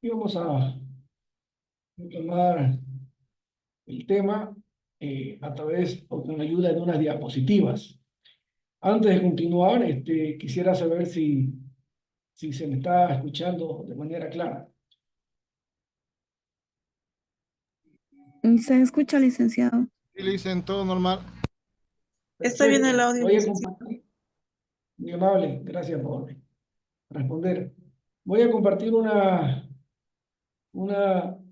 Y vamos a retomar el tema a través o con la ayuda de unas diapositivas. Antes de continuar, quisiera saber si se me está escuchando de manera clara. Se escucha, licenciado. Sí, le dicen todo normal. Está bien el Perfecto. audio, Voy a licenciado. compartir. Muy amable, gracias por responder. Voy a compartir una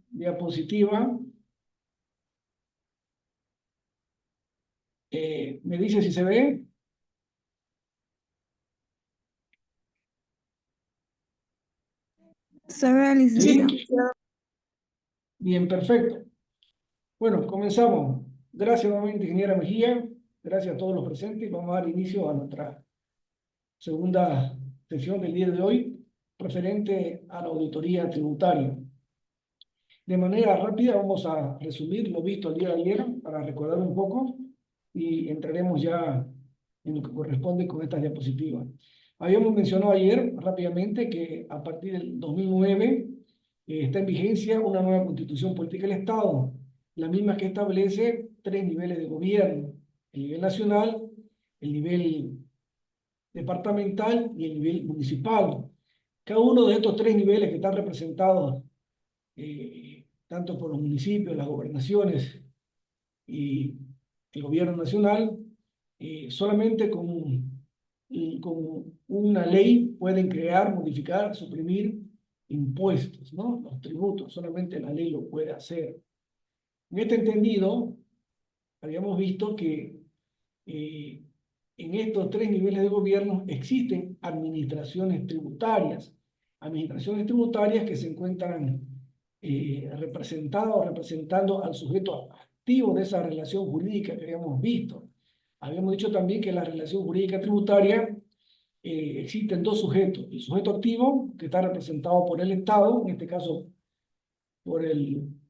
diapositiva. ¿Me dice si se ve? Se ve, ¿Sí? licenciado. Bien, perfecto. Bueno, comenzamos. Gracias nuevamente, ingeniera Mejía. Gracias a todos los presentes. Vamos a dar inicio a nuestra segunda sesión del día de hoy, referente a la auditoría tributaria. De manera rápida vamos a resumir lo visto el día de ayer para recordar un poco y entraremos ya en lo que corresponde con estas diapositivas. Habíamos mencionado ayer rápidamente que a partir del 2009 está en vigencia una nueva constitución política del Estado, la misma que establece tres niveles de gobierno: el nivel nacional, el nivel departamental y el nivel municipal. Cada uno de estos tres niveles que están representados tanto por los municipios, las gobernaciones y el gobierno nacional, solamente con una ley pueden crear, modificar, suprimir impuestos, ¿no? Los tributos, solamente la ley lo puede hacer. En este entendido, habíamos visto que en estos tres niveles de gobierno existen administraciones tributarias que se encuentran representadas o representando al sujeto activo de esa relación jurídica que habíamos visto. Habíamos dicho también que la relación jurídica tributaria existen dos sujetos: el sujeto activo, que está representado por el Estado, en este caso por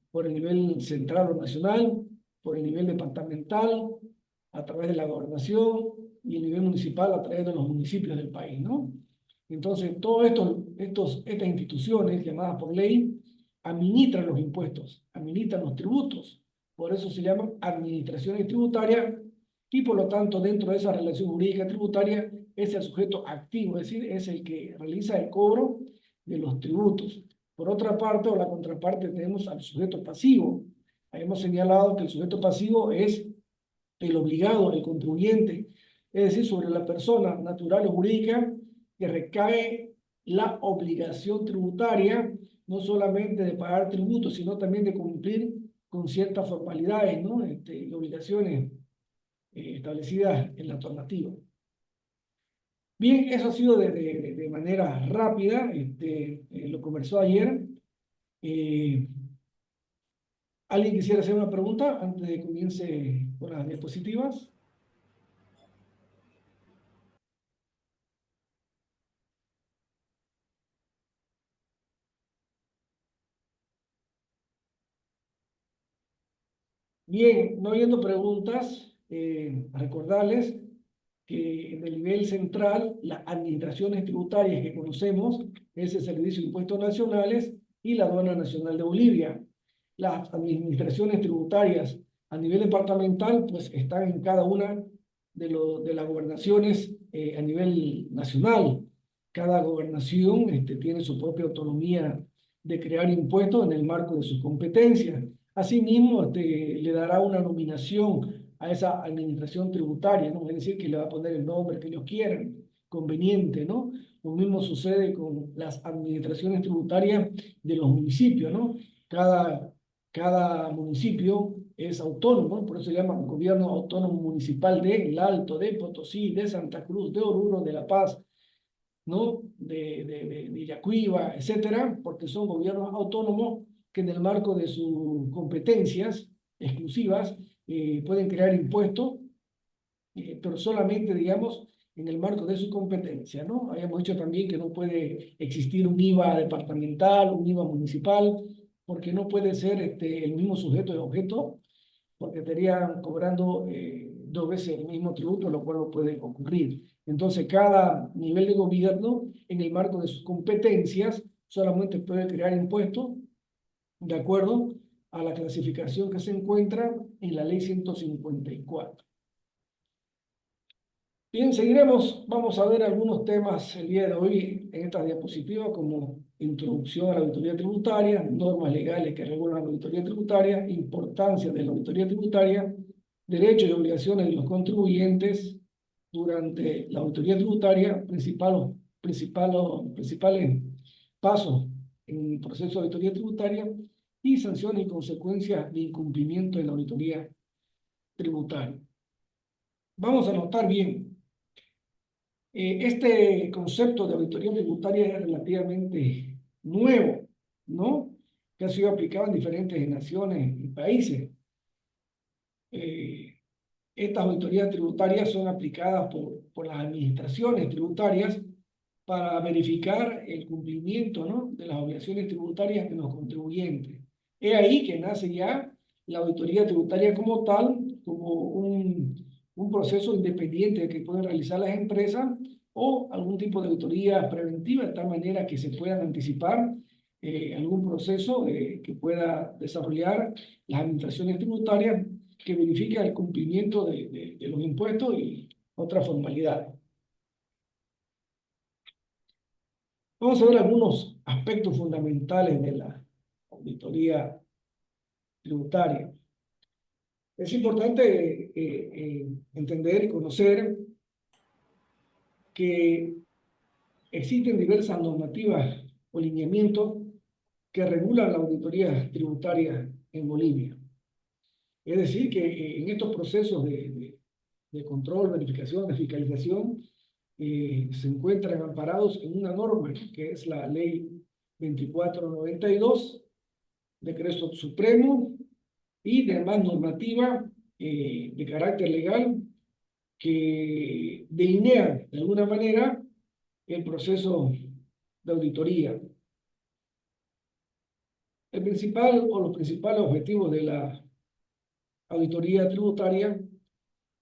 por el nivel central o nacional, por el nivel departamental, a través de la gobernación, y el nivel municipal a través de los municipios del país, ¿no? Entonces, todas estas instituciones llamadas por ley administran los impuestos, administran los tributos. Por eso se llaman administraciones tributarias y por lo tanto dentro de esa relación jurídica tributaria es el sujeto activo, es decir, es el que realiza el cobro de los tributos. Por otra parte, o la contraparte, tenemos al sujeto pasivo. Hemos señalado que el sujeto pasivo es el obligado, el contribuyente, es decir, sobre la persona natural o jurídica que recae la obligación tributaria, no solamente de pagar tributos, sino también de cumplir con ciertas formalidades, ¿no? Y obligaciones establecidas en la normativa. Bien, eso ha sido de manera rápida, lo conversó ayer. ¿Alguien quisiera hacer una pregunta antes de que comience con las diapositivas? Bien, no habiendo preguntas, recordarles que en el nivel central, las administraciones tributarias que conocemos es el Servicio de Impuestos Nacionales y la Aduana Nacional de Bolivia. Las administraciones tributarias a nivel departamental, pues están en cada una de las gobernaciones a nivel nacional. Cada gobernación tiene su propia autonomía de crear impuestos en el marco de sus competencias. Asimismo, le dará una nominación a esa administración tributaria, ¿no? Es decir, que le va a poner el nombre que ellos quieran, conveniente, ¿no? Lo mismo sucede con las administraciones tributarias de los municipios, ¿no? Cada municipio es autónomo, ¿no? Por eso se llama Gobierno Autónomo Municipal de El Alto, de Potosí, de Santa Cruz, de Oruro, de La Paz, ¿no? De Villacuiva, etcétera, porque son gobiernos autónomos que en el marco de sus competencias exclusivas pueden crear impuestos, pero solamente, digamos, en el marco de su competencia, ¿no? Habíamos dicho también que no puede existir un IVA departamental, un IVA municipal, porque no puede ser el mismo sujeto de objeto, porque estarían cobrando dos veces el mismo tributo, lo cual no puede ocurrir. Entonces, cada nivel de gobierno, en el marco de sus competencias, solamente puede crear impuestos de acuerdo a la clasificación que se encuentra en la ley 154. Bien, seguiremos. Vamos a ver algunos temas el día de hoy en esta diapositiva, como introducción a la auditoría tributaria, normas legales que regulan la auditoría tributaria, importancia de la auditoría tributaria, derechos y obligaciones de los contribuyentes durante la auditoría tributaria, principales pasos en el proceso de auditoría tributaria y sanciones y consecuencias de incumplimiento de la auditoría tributaria. Vamos a notar bien. Este concepto de auditoría tributaria es relativamente nuevo, ¿no? Que ha sido aplicado en diferentes naciones y países. Estas auditorías tributarias son aplicadas por las administraciones tributarias para verificar el cumplimiento, ¿no?, de las obligaciones tributarias de los contribuyentes. Es ahí que nace ya la auditoría tributaria como tal, como un proceso independiente que pueden realizar las empresas o algún tipo de auditoría preventiva, de tal manera que se puedan anticipar algún proceso que pueda desarrollar las administraciones tributarias que verifique el cumplimiento de los impuestos y otras formalidades. Vamos a ver algunos aspectos fundamentales de la auditoría tributaria. Es importante entender y conocer que existen diversas normativas o lineamientos que regulan la auditoría tributaria en Bolivia. Es decir, que en estos procesos de control, verificación, de fiscalización, se encuentran amparados en una norma que es la Ley 2492, Decreto Supremo y demás normativa de carácter legal que delinean de alguna manera el proceso de auditoría. El principal o los principales objetivos de la auditoría tributaria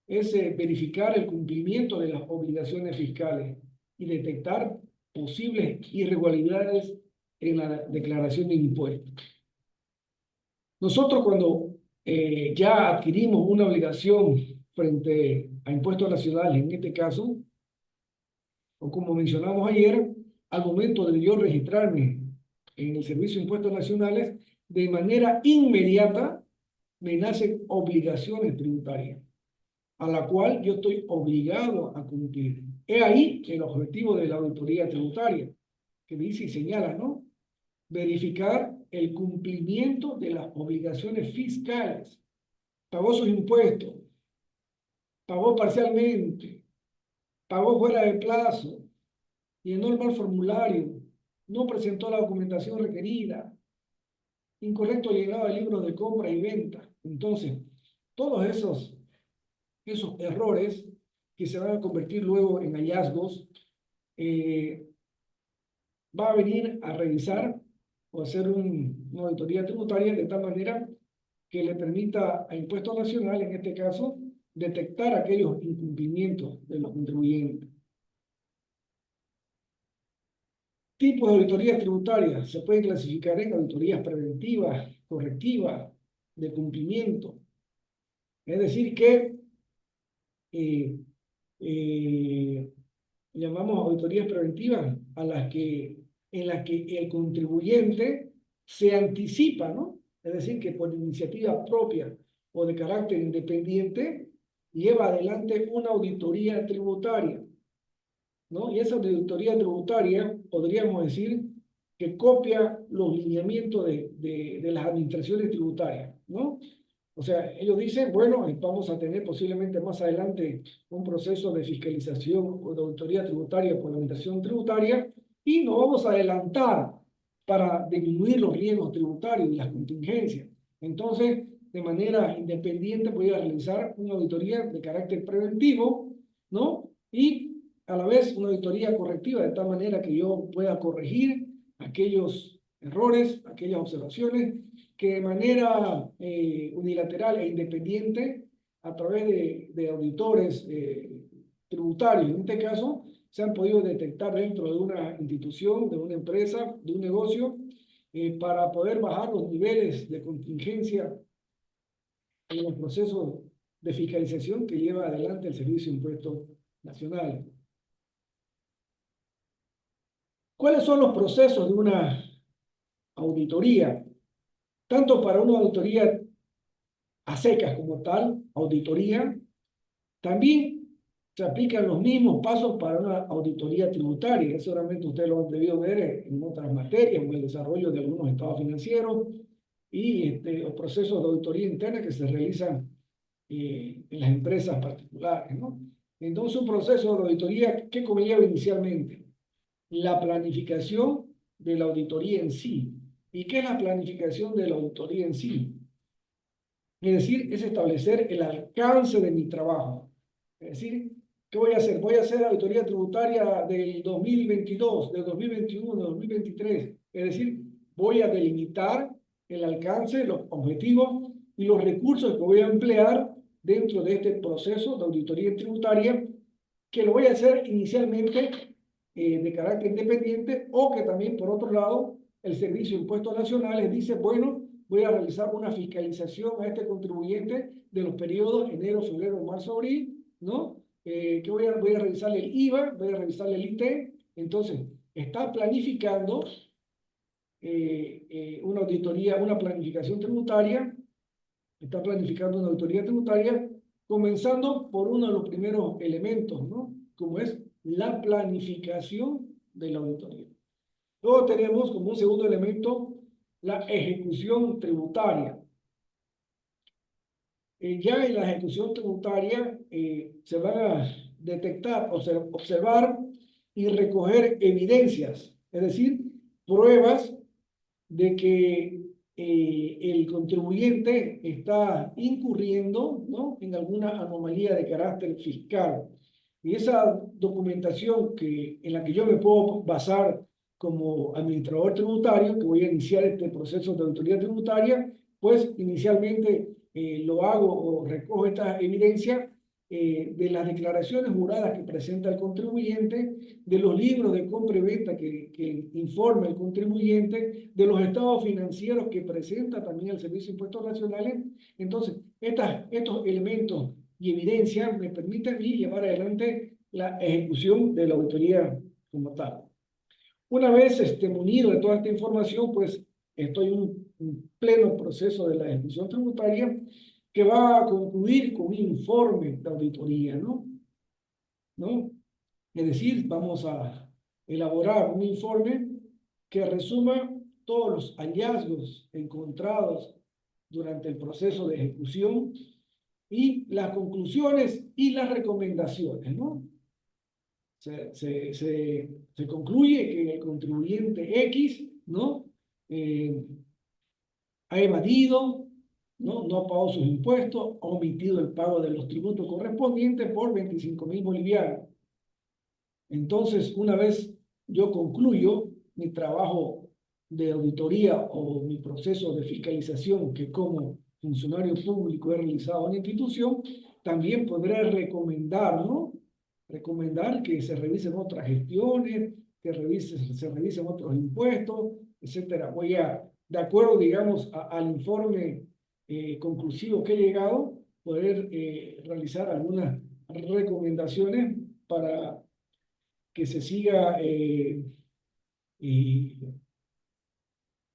es verificar el cumplimiento de las obligaciones fiscales y detectar posibles irregularidades en la declaración de impuestos. Nosotros cuando ya adquirimos una obligación frente a impuestos nacionales, en este caso, o como mencionamos ayer, al momento de yo registrarme en el Servicio de Impuestos Nacionales, de manera inmediata me nacen obligaciones tributarias, a la cual yo estoy obligado a cumplir. Es ahí el objetivo de la auditoría tributaria, que dice y señala, ¿no? Verificar el cumplimiento de las obligaciones fiscales. Pagó sus impuestos, pagó parcialmente, pagó fuera de plazo, llenó el mal formulario, no presentó la documentación requerida, incorrecto llenado de libros de compra y venta. Entonces, todos esos errores que se van a convertir luego en hallazgos, va a venir a revisar o hacer una auditoría tributaria de tal manera que le permita a Impuestos Nacional, en este caso, detectar aquellos incumplimientos de los contribuyentes. Tipos de auditorías tributarias se pueden clasificar en auditorías preventivas, correctivas, de cumplimiento. Es decir, que llamamos auditorías preventivas en las que el contribuyente se anticipa, ¿no? Es decir, que por iniciativa propia o de carácter independiente lleva adelante una auditoría tributaria, ¿no? Y esa auditoría tributaria, podríamos decir, que copia los lineamientos de las administraciones tributarias, ¿no? O sea, ellos dicen, bueno, vamos a tener posiblemente más adelante un proceso de fiscalización o de auditoría tributaria por la administración tributaria y nos vamos a adelantar para disminuir los riesgos tributarios y las contingencias. Entonces, de manera independiente voy a realizar una auditoría de carácter preventivo, ¿no? Y a la vez una auditoría correctiva, de tal manera que yo pueda corregir aquellos errores, aquellas observaciones que de manera unilateral e independiente, a través de auditores tributarios, en este caso, se han podido detectar dentro de una institución, de una empresa, de un negocio, para poder bajar los niveles de contingencia en los procesos de fiscalización que lleva adelante el Servicio de Impuestos Nacionales. ¿Cuáles son los procesos de una auditoría? Tanto para una auditoría a secas como tal, auditoría, también se aplican los mismos pasos para una auditoría tributaria. Seguramente ustedes lo han debido ver en otras materias, en el desarrollo de algunos estados financieros y los procesos de auditoría interna que se realizan en las empresas particulares, ¿no? Entonces, un proceso de auditoría, ¿qué conlleva inicialmente? La planificación de la auditoría en sí. ¿Y qué es la planificación de la auditoría en sí? Es decir, es establecer el alcance de mi trabajo. Es decir, ¿qué voy a hacer? Voy a hacer auditoría tributaria del 2022, del 2021, del 2023. Es decir, voy a delimitar el alcance, los objetivos y los recursos que voy a emplear dentro de este proceso de auditoría tributaria, que lo voy a hacer inicialmente de carácter independiente, o que también, por otro lado, el Servicio de Impuestos Nacionales dice, bueno, voy a realizar una fiscalización a este contribuyente de los periodos enero, febrero, marzo, abril, ¿no? Que voy a revisarle el IVA, voy a revisarle el IT. Entonces, está planificando una auditoría, una planificación tributaria, está planificando una auditoría tributaria, comenzando por uno de los primeros elementos, ¿no? Como es la planificación de la auditoría. Luego tenemos como un segundo elemento la ejecución tributaria. Ya en la ejecución tributaria se van a detectar, observar y recoger evidencias, es decir, pruebas de que el contribuyente está incurriendo, ¿no?, en alguna anomalía de carácter fiscal. Y esa documentación en la que yo me puedo basar como administrador tributario, que voy a iniciar este proceso de auditoría tributaria, pues inicialmente lo hago o recojo esta evidencia de las declaraciones juradas que presenta el contribuyente, de los libros de compra y venta que informa el contribuyente, de los estados financieros que presenta también el Servicio de Impuestos Nacionales. Entonces, estos elementos y evidencias me permiten a mí llevar adelante la ejecución de la auditoría como tal. Una vez munido de toda esta información, pues estoy en un pleno proceso de la ejecución tributaria que va a concluir con un informe de auditoría, ¿no? Es decir, vamos a elaborar un informe que resuma todos los hallazgos encontrados durante el proceso de ejecución y las conclusiones y las recomendaciones, ¿no? Se concluye que el contribuyente X, ¿no?, ha evadido, no ha pagado sus impuestos, ha omitido el pago de los tributos correspondientes por 25.000 bolivianos. Entonces, una vez yo concluyo mi trabajo de auditoría o mi proceso de fiscalización que como funcionario público he realizado en la institución, también podré recomendar, ¿no?, recomendar que se revisen otras gestiones, que se revisen otros impuestos, etcétera. Voy a, de acuerdo, digamos, al informe conclusivo que he llegado, poder realizar algunas recomendaciones para que se siga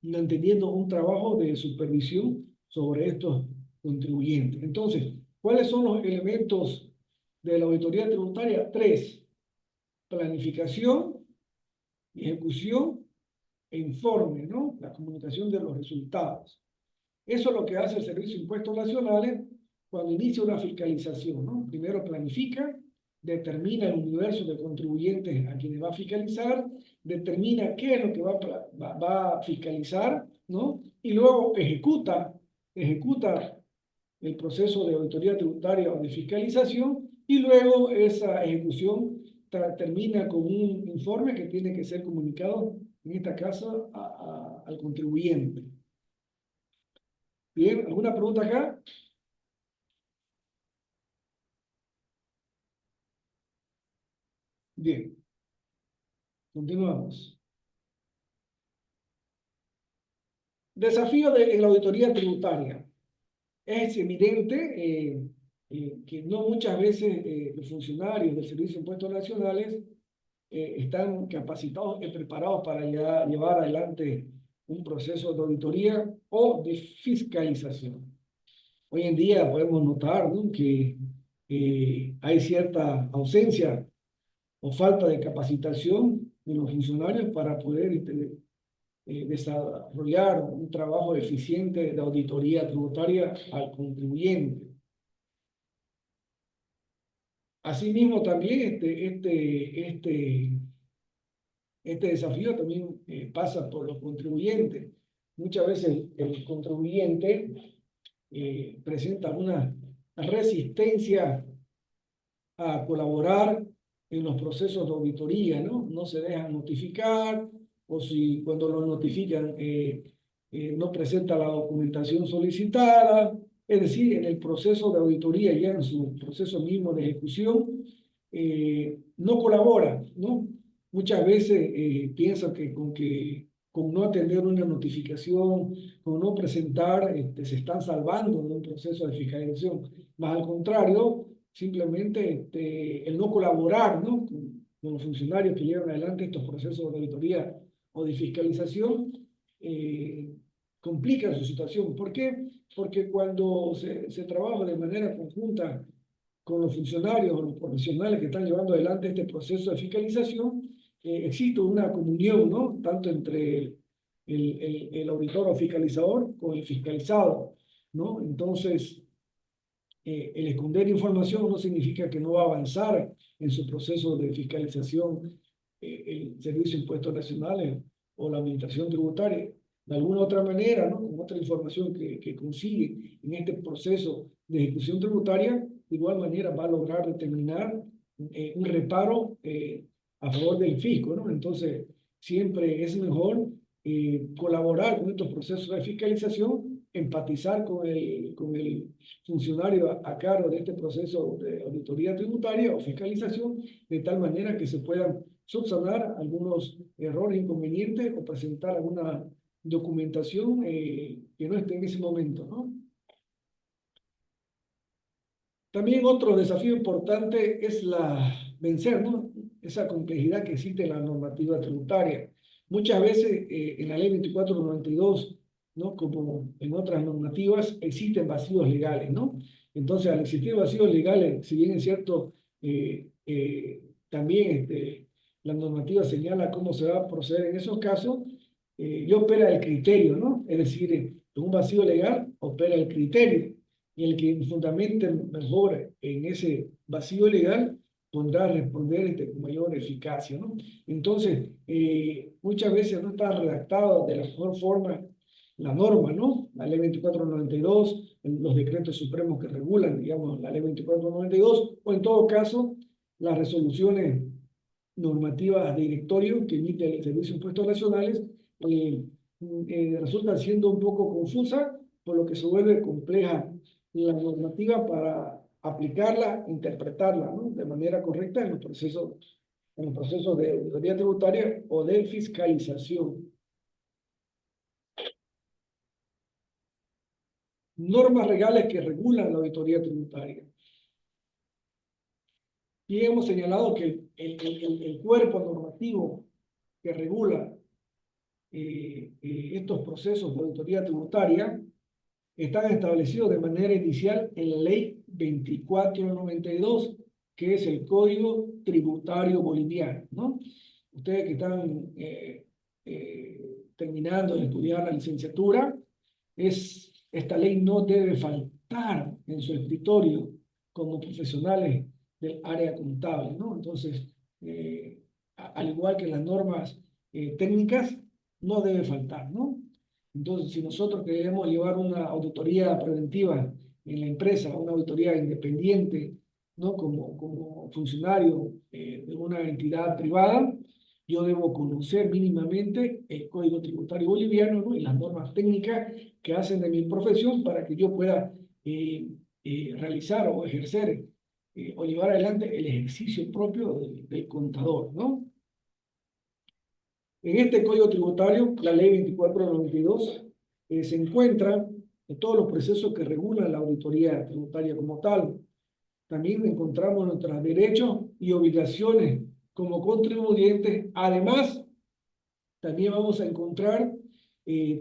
manteniendo un trabajo de supervisión sobre estos contribuyentes. Entonces, ¿cuáles son los elementos de la auditoría tributaria? 3: planificación, ejecución e informe, ¿no? La comunicación de los resultados. Eso es lo que hace el Servicio de Impuestos Nacionales cuando inicia una fiscalización, ¿no? Primero planifica, determina el universo de contribuyentes a quienes va a fiscalizar, determina qué es lo que va a fiscalizar, ¿no? Y luego ejecuta el proceso de auditoría tributaria o de fiscalización, y luego esa ejecución termina con un informe que tiene que ser comunicado, en este caso, al contribuyente. Bien, ¿alguna pregunta acá? Bien. Continuamos. Desafío en la auditoría tributaria. Es evidente que no muchas veces los funcionarios del Servicio de Impuestos Nacionales están capacitados y preparados para llevar adelante un proceso de auditoría o de fiscalización. Hoy en día podemos notar, ¿no?, que hay cierta ausencia o falta de capacitación de los funcionarios para poder desarrollar un trabajo eficiente de auditoría tributaria al contribuyente. Asimismo, también este desafío también pasa por los contribuyentes. Muchas veces el contribuyente presenta una resistencia a colaborar en los procesos de auditoría, ¿no? No se dejan notificar, o si cuando lo notifican no presenta la documentación solicitada. Es decir, en el proceso de auditoría, ya en su proceso mismo de ejecución, no colabora, ¿no? Muchas veces piensan que con no atender una notificación, con no presentar, se están salvando de un proceso de fiscalización. Más al contrario, simplemente el no colaborar, ¿no?, con los funcionarios que llevan adelante estos procesos de auditoría o de fiscalización, complica su situación. ¿Por qué? Porque cuando se trabaja de manera conjunta con los funcionarios o los profesionales que están llevando adelante este proceso de fiscalización, existe una comunión, ¿no?, tanto entre el auditor o fiscalizador con el fiscalizado, ¿no? Entonces, el esconder información no significa que no va a avanzar en su proceso de fiscalización el Servicio de Impuestos Nacionales o la Administración Tributaria. De alguna otra manera, ¿no?, con otra información que consigue en este proceso de ejecución tributaria, de igual manera va a lograr determinar un reparo a favor del fisco, ¿no? Entonces, siempre es mejor colaborar con estos procesos de fiscalización, empatizar con el funcionario a cargo de este proceso de auditoría tributaria o fiscalización, de tal manera que se puedan subsanar algunos errores, inconvenientes, o presentar alguna documentación que no esté en ese momento, ¿no? También otro desafío importante es vencer, ¿no?, esa complejidad que existe en la normativa tributaria. Muchas veces en la ley 2492, ¿no?, como en otras normativas, existen vacíos legales, ¿no? Entonces, al existir vacíos legales, si bien es cierto, también la normativa señala cómo se va a proceder en esos casos, y opera el criterio, ¿no? Es decir, en un vacío legal opera el criterio, y el que fundamente mejor en ese vacío legal podrá responder con mayor eficacia, ¿no? Entonces, muchas veces no está redactado de la mejor forma la norma, ¿no? La ley 2492, los decretos supremos que regulan, digamos, la ley 2492, o en todo caso, las resoluciones normativas de directorio que emite el Servicio de Impuestos Nacionales, resultan siendo un poco confusas, por lo que se vuelve compleja la normativa para aplicarla, interpretarla, ¿no?, de manera correcta en los procesos de auditoría tributaria o de fiscalización. Normas legales que regulan la auditoría tributaria. Y hemos señalado que el cuerpo normativo que regula estos procesos de auditoría tributaria están establecidos de manera inicial en la ley 2492, que es el Código Tributario Boliviano, ¿no? Ustedes que están terminando de estudiar la licenciatura, esta ley no debe faltar en su escritorio como profesionales del área contable, ¿no? Entonces, al igual que las normas técnicas, no debe faltar, ¿no? Entonces, si nosotros queremos llevar una auditoría preventiva en la empresa, una auditoría independiente, ¿no?, como funcionario de una entidad privada, yo debo conocer mínimamente el Código Tributario Boliviano, ¿no?, y las normas técnicas que hacen de mi profesión para que yo pueda realizar o ejercer o llevar adelante el ejercicio propio del contador, ¿no? En este Código Tributario, la Ley 2492, se encuentran todos los procesos que regulan la auditoría tributaria como tal. También encontramos nuestros derechos y obligaciones como contribuyentes. Además, también vamos a encontrar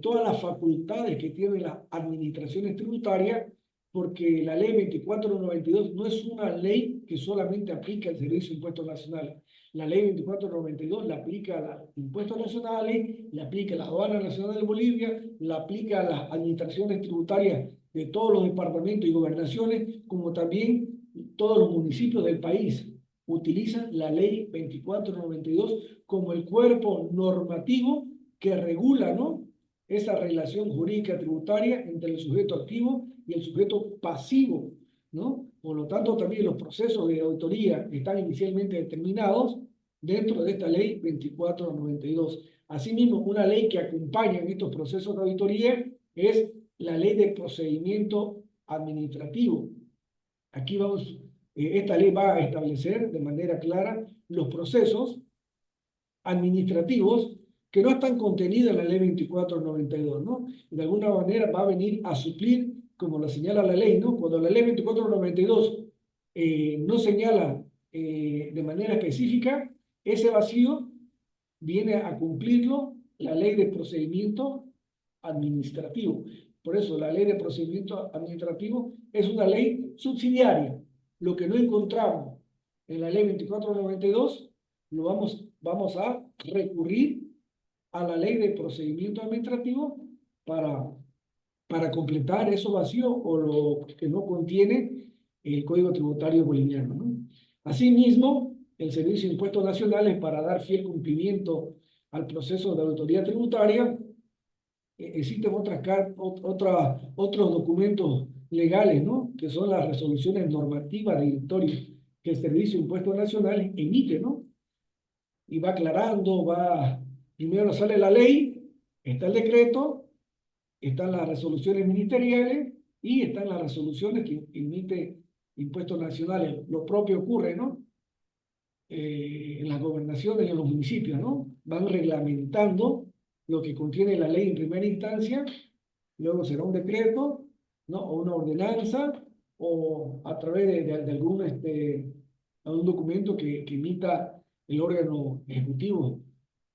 todas las facultades que tienen las administraciones tributarias, porque la ley 2492 no es una ley que solamente aplica al Servicio de Impuestos Nacionales. La ley 2492 la aplica a los impuestos nacionales, la aplica a la Aduana Nacional de Bolivia, la aplica a las administraciones tributarias de todos los departamentos y gobernaciones, como también todos los municipios del país utilizan la ley 2492 como el cuerpo normativo que regula, ¿no?, esa relación jurídica tributaria entre el sujeto activo y el sujeto pasivo, ¿no? Por lo tanto, también los procesos de auditoría están inicialmente determinados dentro de esta ley 2492. Asimismo, una ley que acompaña en estos procesos de auditoría es la ley de procedimiento administrativo. Aquí vamos, esta ley va a establecer de manera clara los procesos administrativos que no están contenidos en la ley 2492, ¿no? Y de alguna manera va a venir a suplir, como lo señala la ley, ¿no? Cuando la ley 2492 no señala de manera específica, ese vacío viene a cumplirlo la ley de procedimiento administrativo. Por eso la ley de procedimiento administrativo es una ley subsidiaria. Lo que no encontramos en la ley 2492 lo vamos a recurrir a la ley de procedimiento administrativo para completar esos vacíos o lo que no contiene el Código Tributario Boliviano, ¿no? Asimismo, el Servicio de Impuestos Nacionales, para dar fiel cumplimiento al proceso de auditoría tributaria, existen otros documentos legales, ¿no?, que son las resoluciones normativas de directorio que el Servicio de Impuestos Nacionales emite, ¿no? Y va aclarando, primero sale la ley, está el decreto, están las resoluciones ministeriales y están las resoluciones que emite Impuestos Nacionales. Lo propio ocurre, ¿no?, en las gobernaciones y en los municipios, ¿no? Van reglamentando lo que contiene la ley en primera instancia, luego será un decreto, ¿no?, o una ordenanza, o a través de algún documento que emita el órgano ejecutivo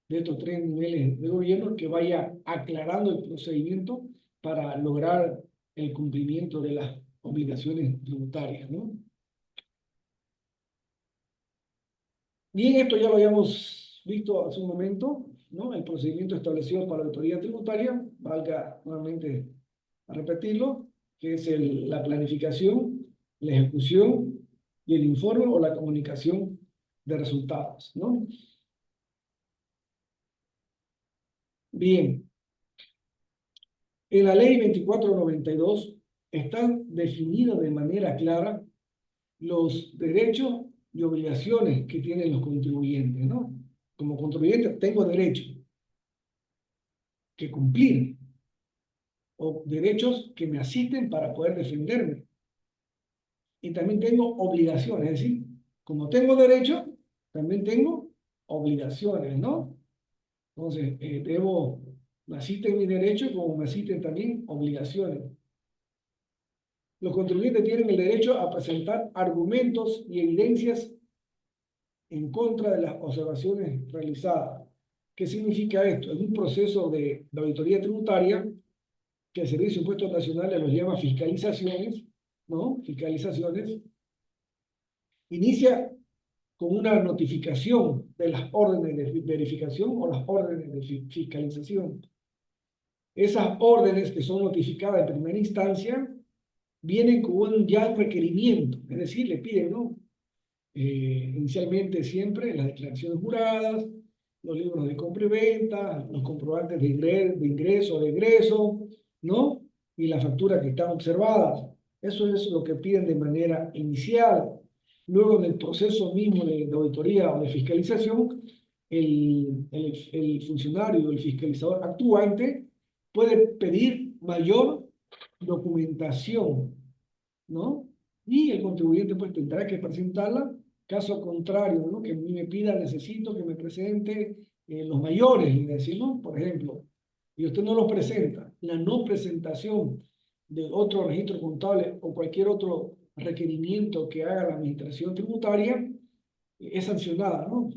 de estos tres niveles de gobierno, que vaya aclarando el procedimiento para lograr el cumplimiento de las obligaciones tributarias, ¿no? Bien, esto ya lo habíamos visto hace un momento, ¿no? El procedimiento establecido para la autoridad tributaria, valga nuevamente a repetirlo, que es la planificación, la ejecución y el informe o la comunicación de resultados, ¿no? Bien, en la ley 2492 están definidos de manera clara los derechos y obligaciones que tienen los contribuyentes, ¿no? Como contribuyente tengo derecho que cumplir, o derechos que me asisten para poder defenderme. Y también tengo obligaciones, es decir, como tengo derecho, también tengo obligaciones, ¿no? Entonces, me asisten mis derechos como me asisten también obligaciones. Los contribuyentes tienen el derecho a presentar argumentos y evidencias en contra de las observaciones realizadas. ¿Qué significa esto? En un proceso de auditoría tributaria, que el Servicio de Impuestos Nacionales los llama fiscalizaciones, ¿no? Fiscalizaciones, inicia con una notificación de las órdenes de verificación o las órdenes de fiscalización. Esas órdenes que son notificadas en primera instancia vienen con ya un requerimiento, es decir, le piden, ¿no? Inicialmente siempre las declaraciones juradas, los libros de compra y venta, los comprobantes de ingreso o de egreso, ¿no? Y las facturas que están observadas. Eso es lo que piden de manera inicial. Luego, en el proceso mismo de auditoría o de fiscalización, el funcionario o el fiscalizador actuante puede pedir mayor documentación, ¿no? Y el contribuyente pues tendrá que presentarla Caso contrario, ¿no? Que a mí me pida, necesito que me presente los mayores, y decimos, por ejemplo, y usted no los presenta, la no presentación de otro registro contable o cualquier otro requerimiento que haga la administración tributaria es sancionada, ¿no?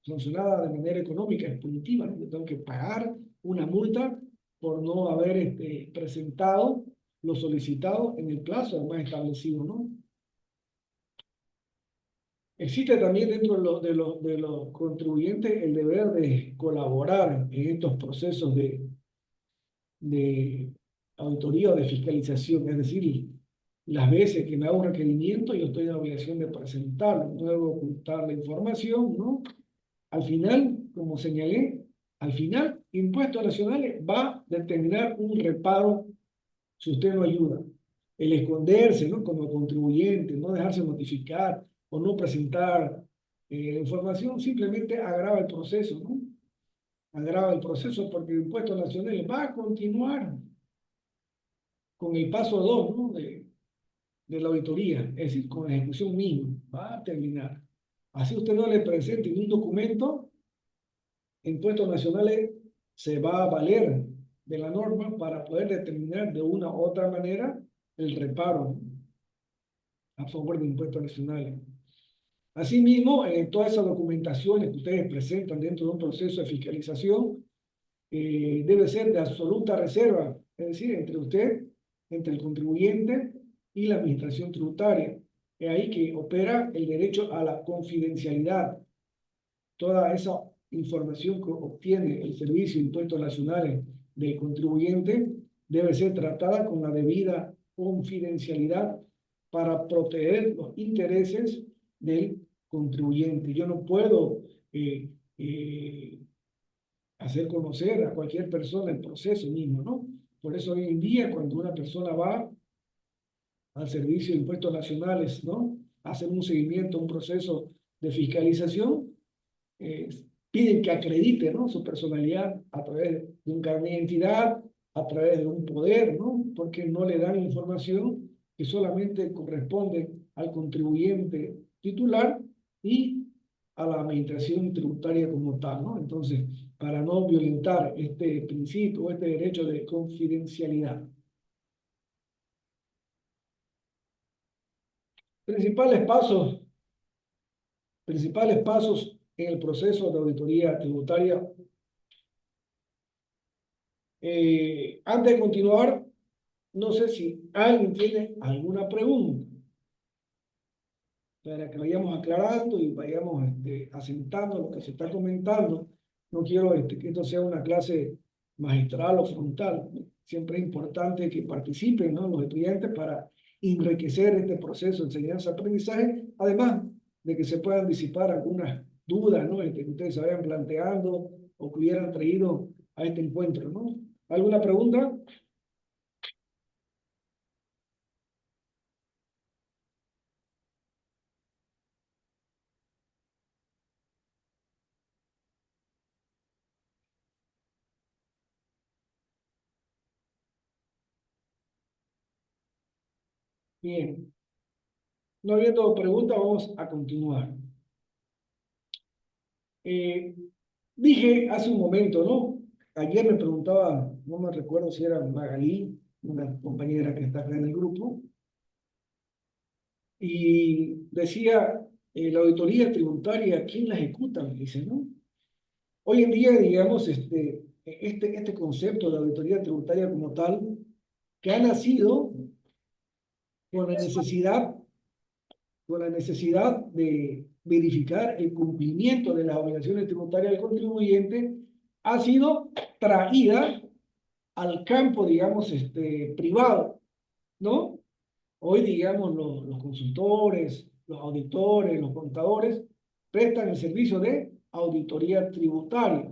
Sancionada de manera económica, es punitiva, ¿no? Yo tengo que pagar una multa por no haber presentado lo solicitado en el plazo además establecido, ¿no? Existe también dentro de los contribuyentes el deber de colaborar en estos procesos de auditoría o de fiscalización, es decir, las veces que me hago un requerimiento, yo estoy en la obligación de presentarlo, no debo ocultar la información, ¿no? Al final, como señalé, al final, Impuestos Nacionales va a determinar un reparo si usted no ayuda. El esconderse, ¿no? Como contribuyente, no dejarse notificar o no presentar la información, simplemente agrava el proceso, ¿no? Agrava el proceso porque el Impuesto Nacional va a continuar con el paso 2, ¿no? De la auditoría, es decir, con la ejecución misma, va a terminar. Así usted no le presente un documento, Impuestos Nacionales se va a valer de la norma para poder determinar de una u otra manera el reparo a favor de Impuestos Nacionales. Asimismo, todas esas documentaciones que ustedes presentan dentro de un proceso de fiscalización debe ser de absoluta reserva, es decir, entre usted, entre el contribuyente y la administración tributaria. Es ahí que opera el derecho a la confidencialidad. Toda esa información que obtiene el Servicio de Impuestos Nacionales del contribuyente debe ser tratada con la debida confidencialidad para proteger los intereses del contribuyente. Yo no puedo hacer conocer a cualquier persona el proceso mismo, ¿no? Por eso hoy en día cuando una persona va al Servicio de Impuestos Nacionales, ¿no? A hacer un seguimiento, un proceso de fiscalización, piden que acredite, ¿no? Su personalidad a través de un carnet de identidad, a través de un poder, ¿no? Porque no le dan información que solamente corresponde al contribuyente titular y a la administración tributaria como tal, ¿no? Entonces, para no violentar este principio, este derecho de confidencialidad. Principales pasos, principales pasos en el proceso de auditoría tributaria. Antes de continuar, no sé si alguien tiene alguna pregunta para que vayamos aclarando y vayamos asentando lo que se está comentando. No quiero que esto sea una clase magistral o frontal. Siempre es importante que participen, ¿no? Los estudiantes para enriquecer este proceso de enseñanza-aprendizaje, además de que se puedan disipar algunas dudas, ¿no? Que ustedes se vayan planteando o que hubieran traído a este encuentro, ¿no? ¿Alguna pregunta? Bien. No habiendo preguntas, vamos a continuar. Dije hace un momento, ¿no? Ayer me preguntaba, no me recuerdo si era Magalí, una compañera que está acá en el grupo, y decía, la auditoría tributaria, ¿quién la ejecuta? Me dice, ¿no? Hoy en día, digamos, este concepto de auditoría tributaria como tal, que ha nacido con la necesidad de verificar el cumplimiento de las obligaciones tributarias del contribuyente, ha sido traída al campo, digamos, privado, ¿no? Hoy, digamos, los consultores, los auditores, los contadores, prestan el servicio de auditoría tributaria,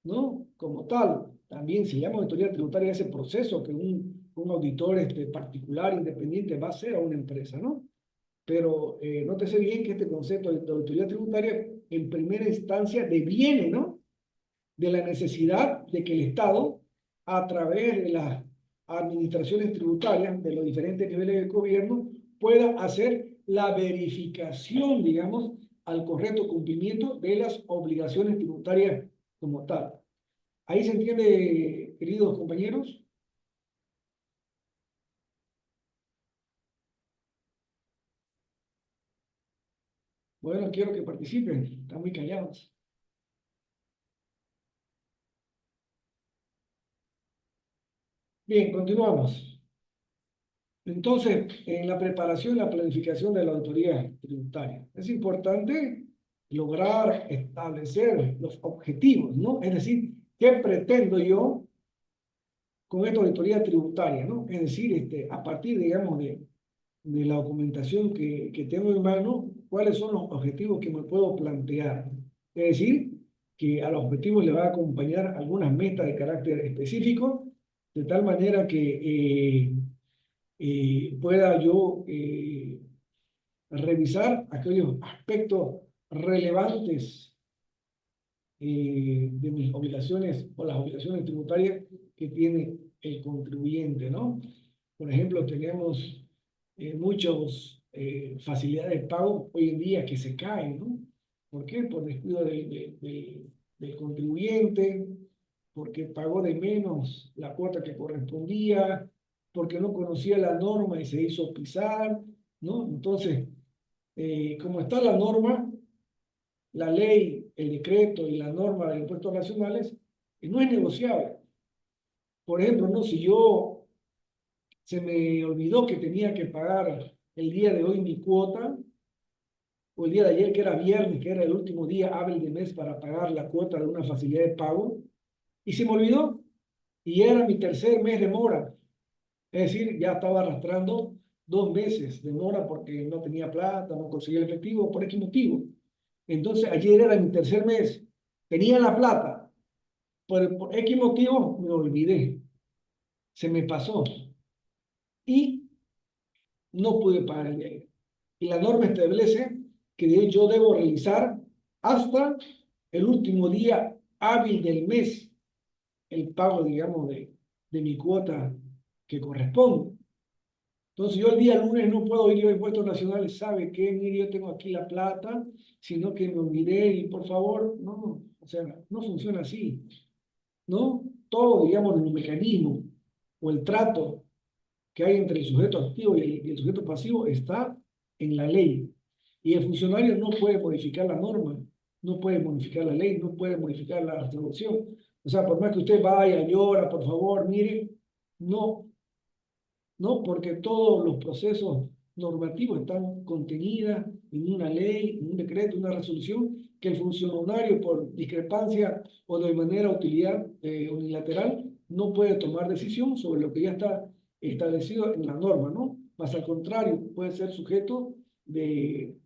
¿no? Como tal, también se llama auditoría tributaria ese proceso que un auditor particular, independiente, va a hacer a una empresa, ¿no? Pero nótese bien que este concepto de auditoría tributaria en primera instancia deviene, ¿no? De la necesidad de que el Estado, a través de las administraciones tributarias de los diferentes niveles del gobierno, pueda hacer la verificación, digamos, al correcto cumplimiento de las obligaciones tributarias como tal. ¿Ahí se entiende, queridos compañeros? Bueno, quiero que participen, están muy callados. Bien, continuamos. Entonces, en la preparación y la planificación de la auditoría tributaria, es importante lograr establecer los objetivos, ¿no? Es decir, ¿qué pretendo yo con esta auditoría tributaria, ¿no? Es decir, a partir, digamos, de la documentación que tengo en mano, cuáles son los objetivos que me puedo plantear. Es decir, que a los objetivos le va a acompañar algunas metas de carácter específico, de tal manera que pueda yo revisar aquellos aspectos relevantes de mis obligaciones o las obligaciones tributarias que tiene el contribuyente, ¿no? Por ejemplo, tenemos muchas facilidades de pago hoy en día que se caen, ¿no? ¿Por qué? Por descuido del contribuyente, porque pagó de menos la cuota que correspondía, porque no conocía la norma y se hizo pisar, ¿no? Entonces, como está la norma, la ley, el decreto y la norma de impuestos nacionales, no es negociable. Por ejemplo, no, si yo se me olvidó que tenía que pagar el día de hoy mi cuota, o el día de ayer que era viernes, que era el último día hábil de mes para pagar la cuota de una facilidad de pago, y se me olvidó, y era mi tercer mes de mora. Es decir, ya estaba arrastrando 2 meses de mora porque no tenía plata, no conseguía el efectivo, por X motivo. Entonces, ayer era mi tercer mes, tenía la plata, por X motivo me olvidé, se me pasó y no pude pagar el día. Y la norma establece que yo debo realizar hasta el último día hábil del mes el pago, digamos, de mi cuota que corresponde. Entonces yo el día lunes no puedo ir a impuestos nacionales, ¿sabe qué? Mire, yo tengo aquí la plata, sino que me olvidé y por favor, no, o sea, no funciona así, ¿no? Todo, digamos, el mecanismo o el trato que hay entre el sujeto activo y el sujeto pasivo está en la ley. Y el funcionario no puede modificar la norma, no puede modificar la ley, no puede modificar la resolución. O sea, por más que usted vaya, llora, por favor, mire, no, no, porque todos los procesos normativos están contenidos en una ley, en un decreto, una resolución, que el funcionario por discrepancia o de manera utilidad unilateral no puede tomar decisión sobre lo que ya está establecido en la norma, ¿no? Más al contrario, puede ser sujeto de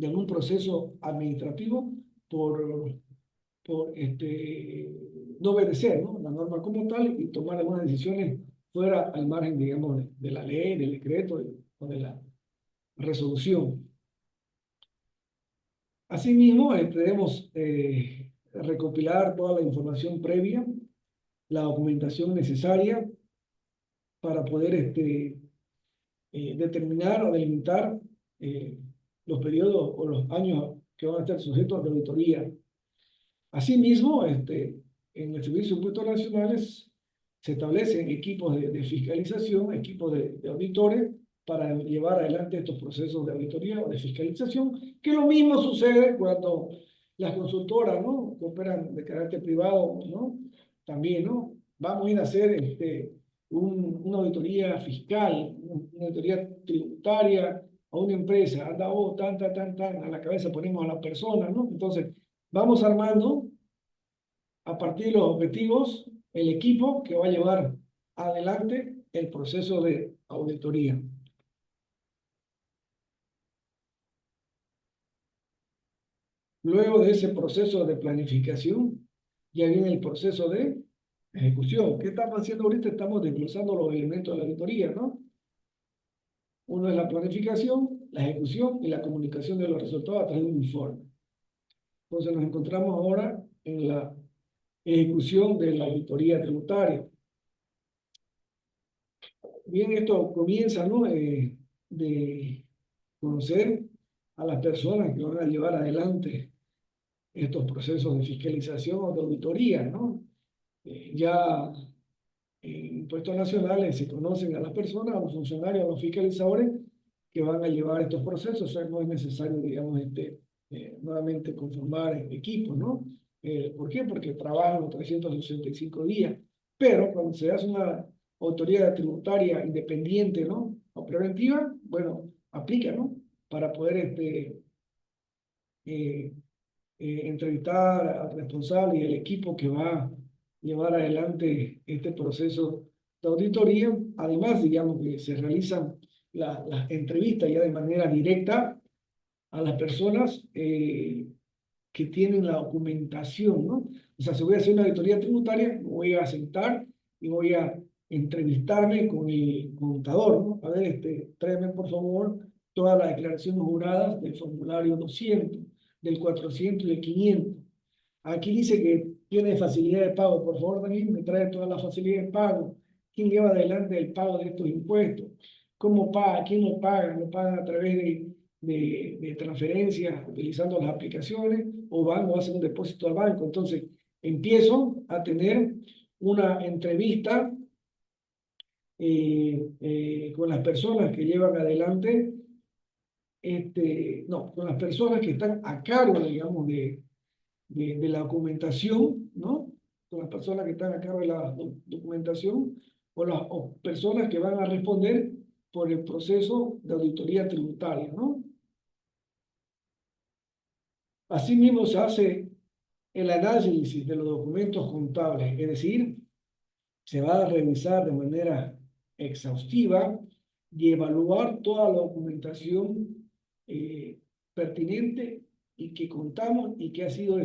algún proceso administrativo por no obedecer, ¿no? La norma como tal y tomar algunas decisiones fuera al margen, digamos, de la ley, del decreto o de la resolución. Asimismo, debemos recopilar toda la información previa, la documentación necesaria para poder determinar o delimitar eh, los periodos o los años que van a estar sujetos de auditoría. Asimismo, en el Servicio de Impuestos Nacionales se establecen equipos de fiscalización, equipos de auditores para llevar adelante estos procesos de auditoría o de fiscalización, que lo mismo sucede cuando las consultoras, ¿no? Que operan de carácter privado, ¿no? También, ¿no? Vamos a ir a hacer una auditoría fiscal, una auditoría tributaria a una empresa, anda, oh, tan, a la cabeza ponemos a la persona, ¿no? Entonces, vamos armando a partir de los objetivos el equipo que va a llevar adelante el proceso de auditoría. Luego de ese proceso de planificación, ya viene el proceso de ejecución. ¿Qué estamos haciendo ahorita? Estamos desglosando los elementos de la auditoría, ¿no? Uno es la planificación, la ejecución y la comunicación de los resultados a través de un informe. Entonces nos encontramos ahora en la ejecución de la auditoría tributaria. Bien, esto comienza, ¿no? conocer a las personas que van a llevar adelante estos procesos de fiscalización o de auditoría, ¿no? Ya en impuestos nacionales se conocen a las personas, a los funcionarios, a los fiscalizadores que van a llevar estos procesos. O sea, no es necesario, digamos, nuevamente conformar equipos, ¿no? ¿Por qué? Porque trabajan los 365 días. Pero cuando se hace una autoridad tributaria independiente, ¿no? O preventiva, bueno, aplica, ¿no? Para poder eh, entrevistar al responsable y el equipo que va a llevar adelante este proceso de auditoría. Además, digamos que se realizan las entrevistas ya de manera directa a las personas que tienen la documentación, ¿no? O sea, si voy a hacer una auditoría tributaria, voy a sentar y voy a entrevistarme con el contador, ¿no? A ver, tráeme por favor todas las declaraciones juradas del formulario 200, del 400 y del 500. Aquí dice que tiene facilidad de pago. Por favor, Daniel, me trae todas las facilidades de pago. ¿Quién lleva adelante el pago de estos impuestos? ¿Cómo paga? ¿Quién lo paga? ¿Lo pagan a través de transferencias utilizando las aplicaciones o van o hacen un depósito al banco? Entonces, empiezo a tener una entrevista con las personas que llevan adelante, no, con las personas que están a cargo, digamos, de la documentación, ¿no? Con las personas que están a cargo de la documentación o las personas que van a responder por el proceso de auditoría tributaria, ¿no? Asimismo, se hace el análisis de los documentos contables, es decir, se va a revisar de manera exhaustiva y evaluar toda la documentación pertinente y que contamos y que ha sido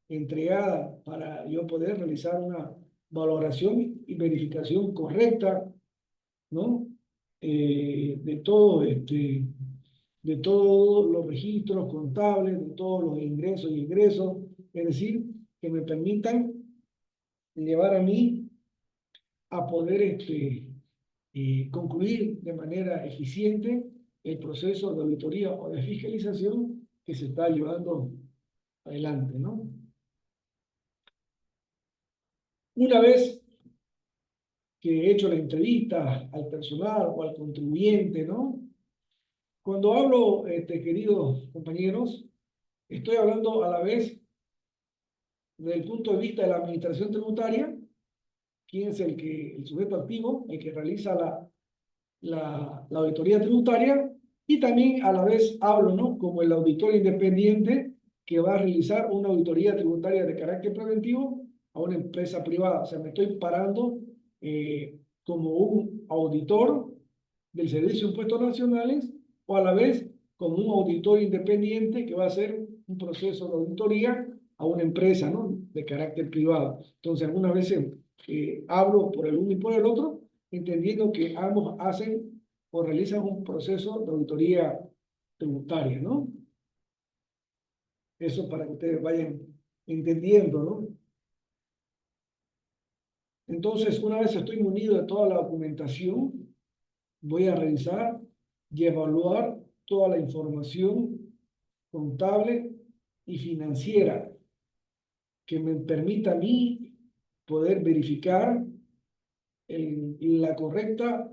entregada para yo poder realizar una valoración y verificación correcta, ¿no? De todos los registros contables, de todos los ingresos y egresos, es decir, que me permitan llevar a mí a poder concluir de manera eficiente el proceso de auditoría o de fiscalización que se está llevando adelante, ¿no? Una vez que he hecho la entrevista al personal o al contribuyente, ¿no? Cuando hablo, queridos compañeros, estoy hablando a la vez desde el punto de vista de la administración tributaria, quién es el sujeto activo, el que realiza la auditoría tributaria, y también a la vez hablo, ¿no? Como el auditor independiente que va a realizar una auditoría tributaria de carácter preventivo a una empresa privada. O sea, me estoy parando como un auditor del Servicio de Impuestos Nacionales o a la vez como un auditor independiente que va a hacer un proceso de auditoría a una empresa, ¿no? De carácter privado. Entonces, algunas veces hablo por el uno y por el otro, entendiendo que ambos hacen o realizan un proceso de auditoría tributaria, ¿no? Eso para que ustedes vayan entendiendo, ¿no? Entonces, una vez estoy munido de toda la documentación, voy a revisar y evaluar toda la información contable y financiera que me permita a mí poder verificar la correcta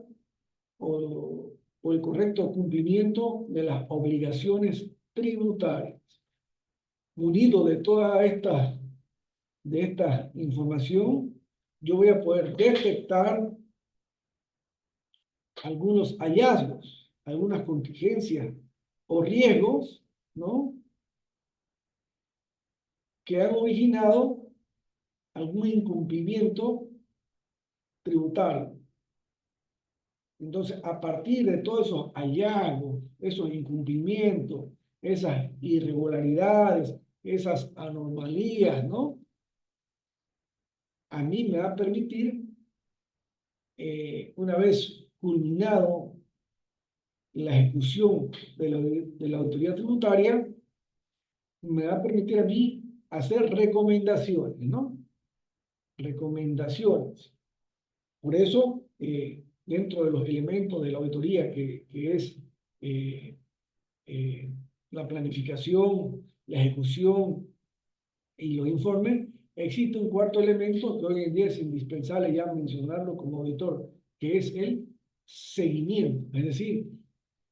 o el correcto cumplimiento de las obligaciones tributarias. Munido de esta información, yo voy a poder detectar algunos hallazgos, algunas contingencias o riesgos, ¿no? Que han originado algún incumplimiento tributario. Entonces, a partir de todos esos hallazgos, esos incumplimientos, esas irregularidades, esas anomalías, ¿no? A mí me va a permitir, una vez culminado la ejecución de la autoridad tributaria, me va a permitir a mí hacer recomendaciones, ¿no? Recomendaciones. Por eso, dentro de los elementos de la auditoría, que es eh, la planificación, la ejecución y los informes, existe un cuarto elemento que hoy en día es indispensable ya mencionarlo como auditor, que es el seguimiento. Es decir,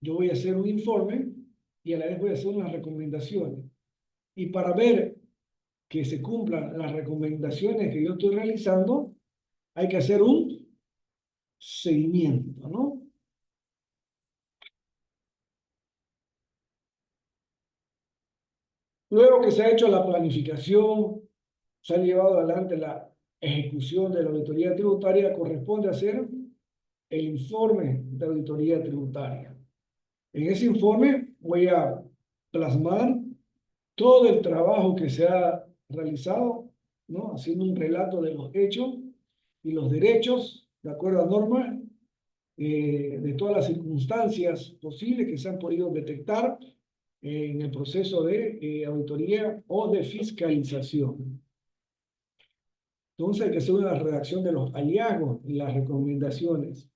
yo voy a hacer un informe y a la vez voy a hacer unas recomendaciones. Y para ver que se cumplan las recomendaciones que yo estoy realizando, hay que hacer un seguimiento, ¿no? Luego que se ha hecho la planificación, se ha llevado adelante la ejecución de la auditoría tributaria, corresponde hacer el informe de auditoría tributaria. En ese informe voy a plasmar todo el trabajo que se ha realizado, ¿no? Haciendo un relato de los hechos y los derechos, de acuerdo a normas, de todas las circunstancias posibles que se han podido detectar en el proceso de auditoría o de fiscalización. Entonces hay que hacer una redacción de los hallazgos y las recomendaciones.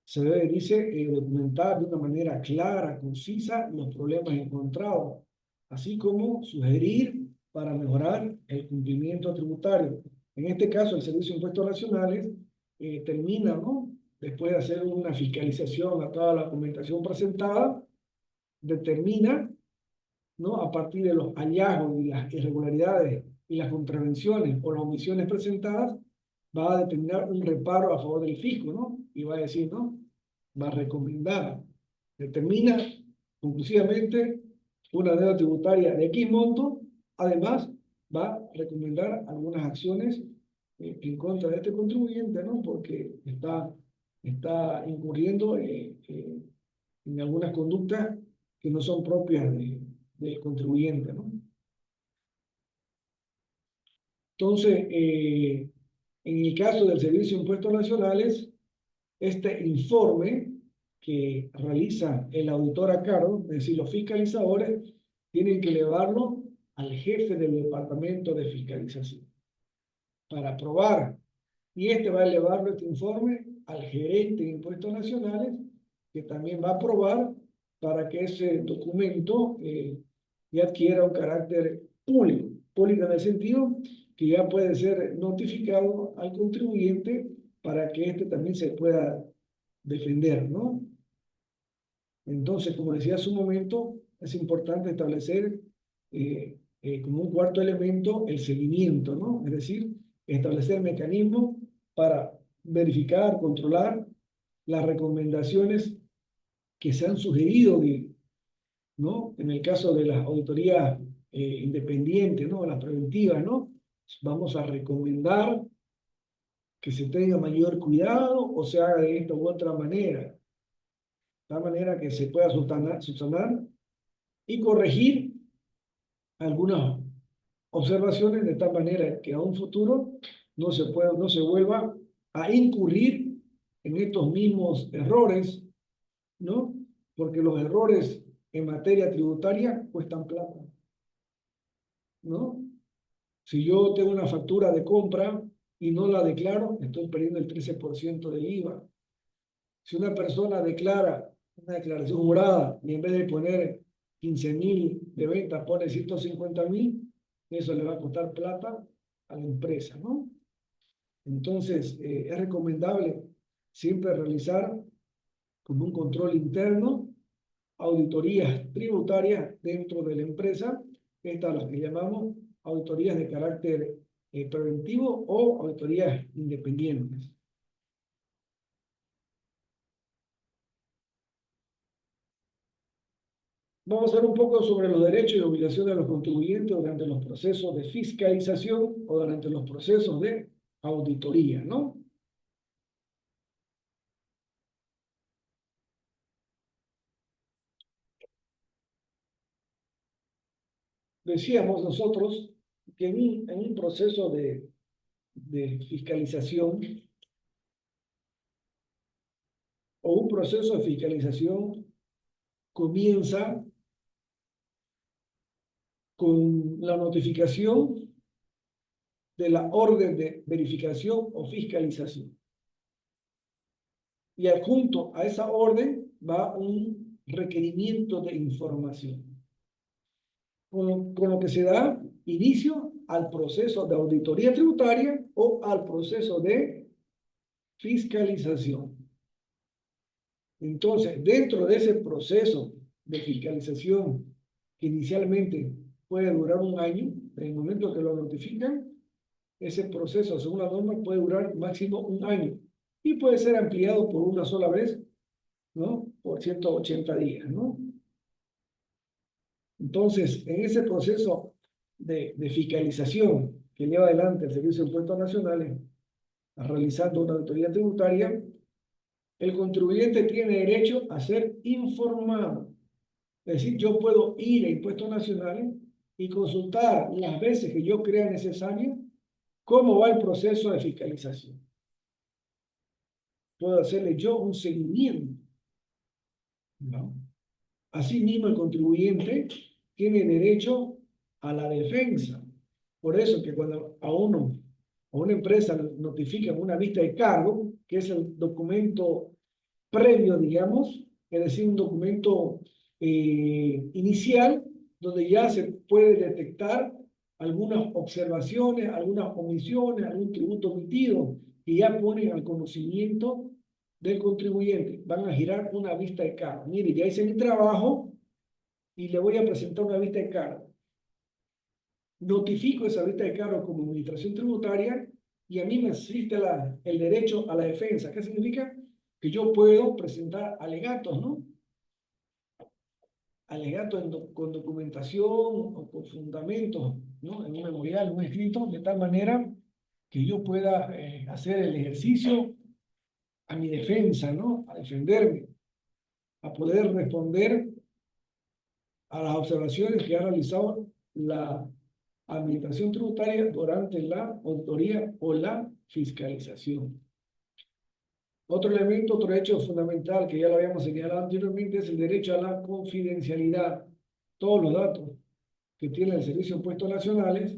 Se debe, dice, documentar de una manera clara, concisa, los problemas encontrados, así como sugerir para mejorar el cumplimiento tributario. En este caso, el Servicio de Impuestos Nacionales termina, ¿no? Después de hacer una fiscalización a toda la documentación presentada, determina, ¿no? A partir de los hallazgos y las irregularidades y las contravenciones o las omisiones presentadas, va a determinar un reparo a favor del fisco, ¿no? Y va a decir, ¿no? Va a recomendar, determina conclusivamente una deuda tributaria de X monto, además va a recomendar algunas acciones en contra de este contribuyente, ¿no? Porque está incurriendo en algunas conductas que no son propias del contribuyente, ¿no? Entonces, en el caso del Servicio de Impuestos Nacionales, este informe que realiza el auditor a cargo, es decir, los fiscalizadores, tienen que elevarlo al jefe del departamento de fiscalización para aprobar. Y este va a elevarlo, este informe, al gerente de Impuestos Nacionales, que también va a aprobar para que ese documento ya adquiera un carácter público. Público en el sentido que ya puede ser notificado al contribuyente para que éste también se pueda defender, ¿no? Entonces, como decía hace un momento, es importante establecer como un cuarto elemento el seguimiento, ¿no? Es decir, establecer mecanismos para verificar, controlar las recomendaciones que se han sugerido, ¿no? En el caso de las auditorías independientes, ¿no? Las preventivas, ¿no? Vamos a recomendar que se tenga mayor cuidado o se haga de esta u otra manera, de tal manera que se pueda subsanar y corregir algunas observaciones de tal manera que a un futuro no se vuelva a incurrir en estos mismos errores, ¿no? Porque los errores en materia tributaria cuestan plata, ¿no? Si yo tengo una factura de compra y no la declaro, estoy perdiendo el 13% del IVA. Si una persona declara una declaración jurada y en vez de poner 15.000 de venta pone 150.000, eso le va a costar plata a la empresa, ¿no? Entonces, es recomendable siempre realizar como un control interno auditorías tributarias dentro de la empresa, estas las que llamamos auditorías de carácter preventivo o auditorías independientes. Vamos a hablar un poco sobre los derechos y obligaciones de los contribuyentes durante los procesos de fiscalización o durante los procesos de auditoría, ¿no? Decíamos nosotros que en un proceso de fiscalización o un proceso de fiscalización comienza con la notificación de la orden de verificación o fiscalización. Y adjunto a esa orden va un requerimiento de información, con lo que se da inicio al proceso de auditoría tributaria o al proceso de fiscalización. Entonces, dentro de ese proceso de fiscalización, que inicialmente puede durar un año, en el momento que lo notifican, ese proceso, según la norma, puede durar máximo un año y puede ser ampliado por una sola vez, ¿no? Por 180 días, ¿no? Entonces, en ese proceso de fiscalización que lleva adelante el Servicio de Impuestos Nacionales, realizando una auditoría tributaria, el contribuyente tiene derecho a ser informado. Es decir, yo puedo ir a Impuestos Nacionales y consultar las veces que yo crea necesario cómo va el proceso de fiscalización. Puedo hacerle yo un seguimiento, ¿no? Asimismo, el contribuyente tiene derecho a la defensa. Por eso que cuando a una empresa notifican una vista de cargo, que es el documento previo, digamos, es decir, un documento inicial, donde ya se puede detectar algunas observaciones, algunas omisiones, algún tributo omitido, que ya ponen al conocimiento del contribuyente. Van a girar una vista de cargo. Mire, ya hice mi trabajo y le voy a presentar una vista de cargo. Notifico esa vista de cargo como administración tributaria y a mí me asiste el derecho a la defensa. ¿Qué significa? Que yo puedo presentar alegatos, ¿no? Alegatos con documentación o con fundamentos, ¿no? En un memorial, un escrito, de tal manera que yo pueda hacer el ejercicio a mi defensa, ¿no? A defenderme, a poder responder a las observaciones que ha realizado la administración tributaria durante la auditoría o la fiscalización. Otro elemento, otro hecho fundamental que ya lo habíamos señalado anteriormente es el derecho a la confidencialidad. Todos los datos que tiene el Servicio de Impuestos Nacionales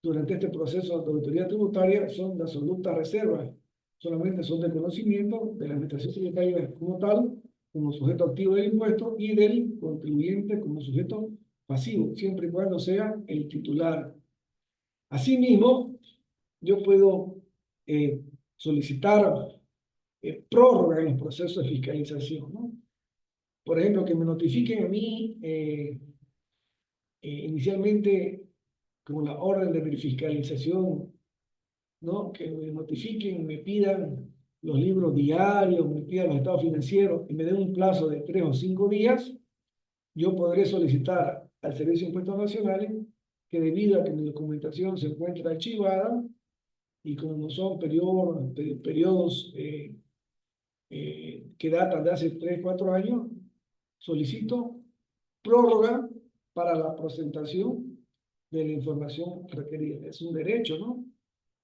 durante este proceso de auditoría tributaria son de absoluta reserva. Solamente son de conocimiento de la administración tributaria como tal, como sujeto activo del impuesto, y del contribuyente como sujeto pasivo, siempre y cuando sea el titular. Asimismo, yo puedo solicitar prórroga en los procesos de fiscalización, ¿no? Por ejemplo, que me notifiquen a mí inicialmente como la orden de fiscalización, ¿no? Que me notifiquen, me pidan los libros diarios, me pidan los estados financieros y me den un plazo de 3 o 5 días, yo podré solicitar al Servicio de Impuestos Nacionales que, debido a que mi documentación se encuentra archivada y como son periodos que datan de hace 3 o 4 años, solicito prórroga para la presentación de la información requerida. Es un derecho, ¿no?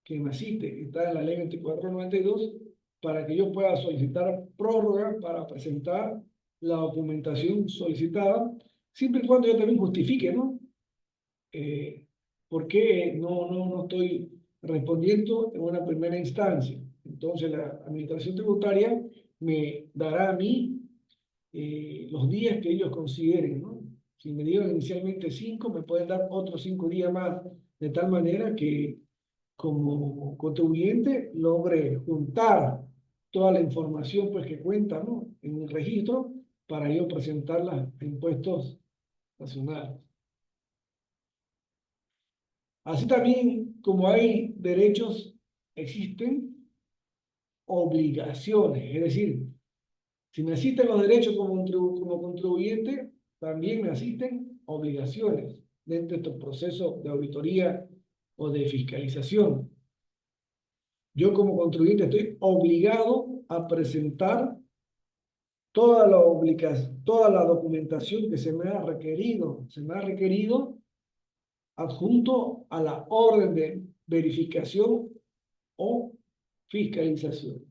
Que me asiste, que está en la ley 2492, para que yo pueda solicitar prórroga para presentar la documentación solicitada, siempre y cuando yo también justifique, ¿no? ¿Por qué no estoy respondiendo en una primera instancia? Entonces la administración tributaria me dará a mí los días que ellos consideren, ¿no? Si me dieron inicialmente 5, me pueden dar otros 5 días más, de tal manera que como contribuyente logre juntar toda la información pues, que cuenta, ¿no? En el registro para yo presentarla a impuestos nacionales. Así también, como hay derechos, existen obligaciones. Es decir, si me asisten los derechos como contribuyente, también me asisten obligaciones dentro de estos procesos de auditoría o de fiscalización. Yo como contribuyente estoy obligado a presentar toda la documentación que se me ha requerido. Se me ha requerido adjunto a la orden de verificación o fiscalización.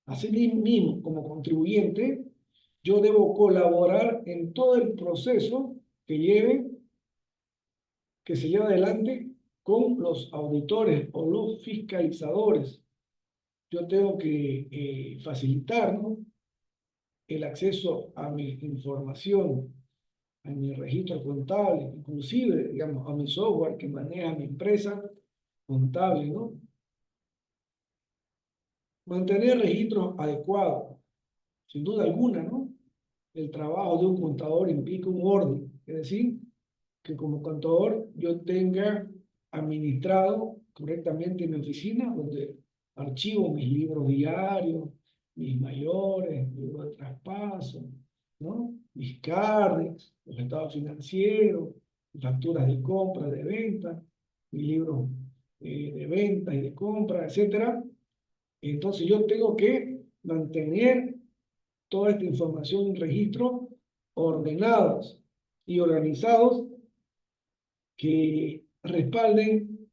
Así mismo, como contribuyente, yo debo colaborar en todo el proceso que se lleva adelante con los auditores o los fiscalizadores. Yo tengo que facilitar, ¿no? el acceso a mi información, a mi registro contable, inclusive, digamos, a mi software que maneja mi empresa contable, ¿no? Mantener registros adecuados, sin duda alguna, ¿no? El trabajo de un contador implica un orden, es decir, que como contador yo tenga administrado correctamente mi oficina, donde archivo mis libros diarios, mis mayores, libros de traspaso, ¿no? Mis carnes, los estados financieros, facturas de compra, de venta, mis libros de venta y de compra, etcétera. Entonces yo tengo que mantener toda esta información en registro ordenados y organizados que respalden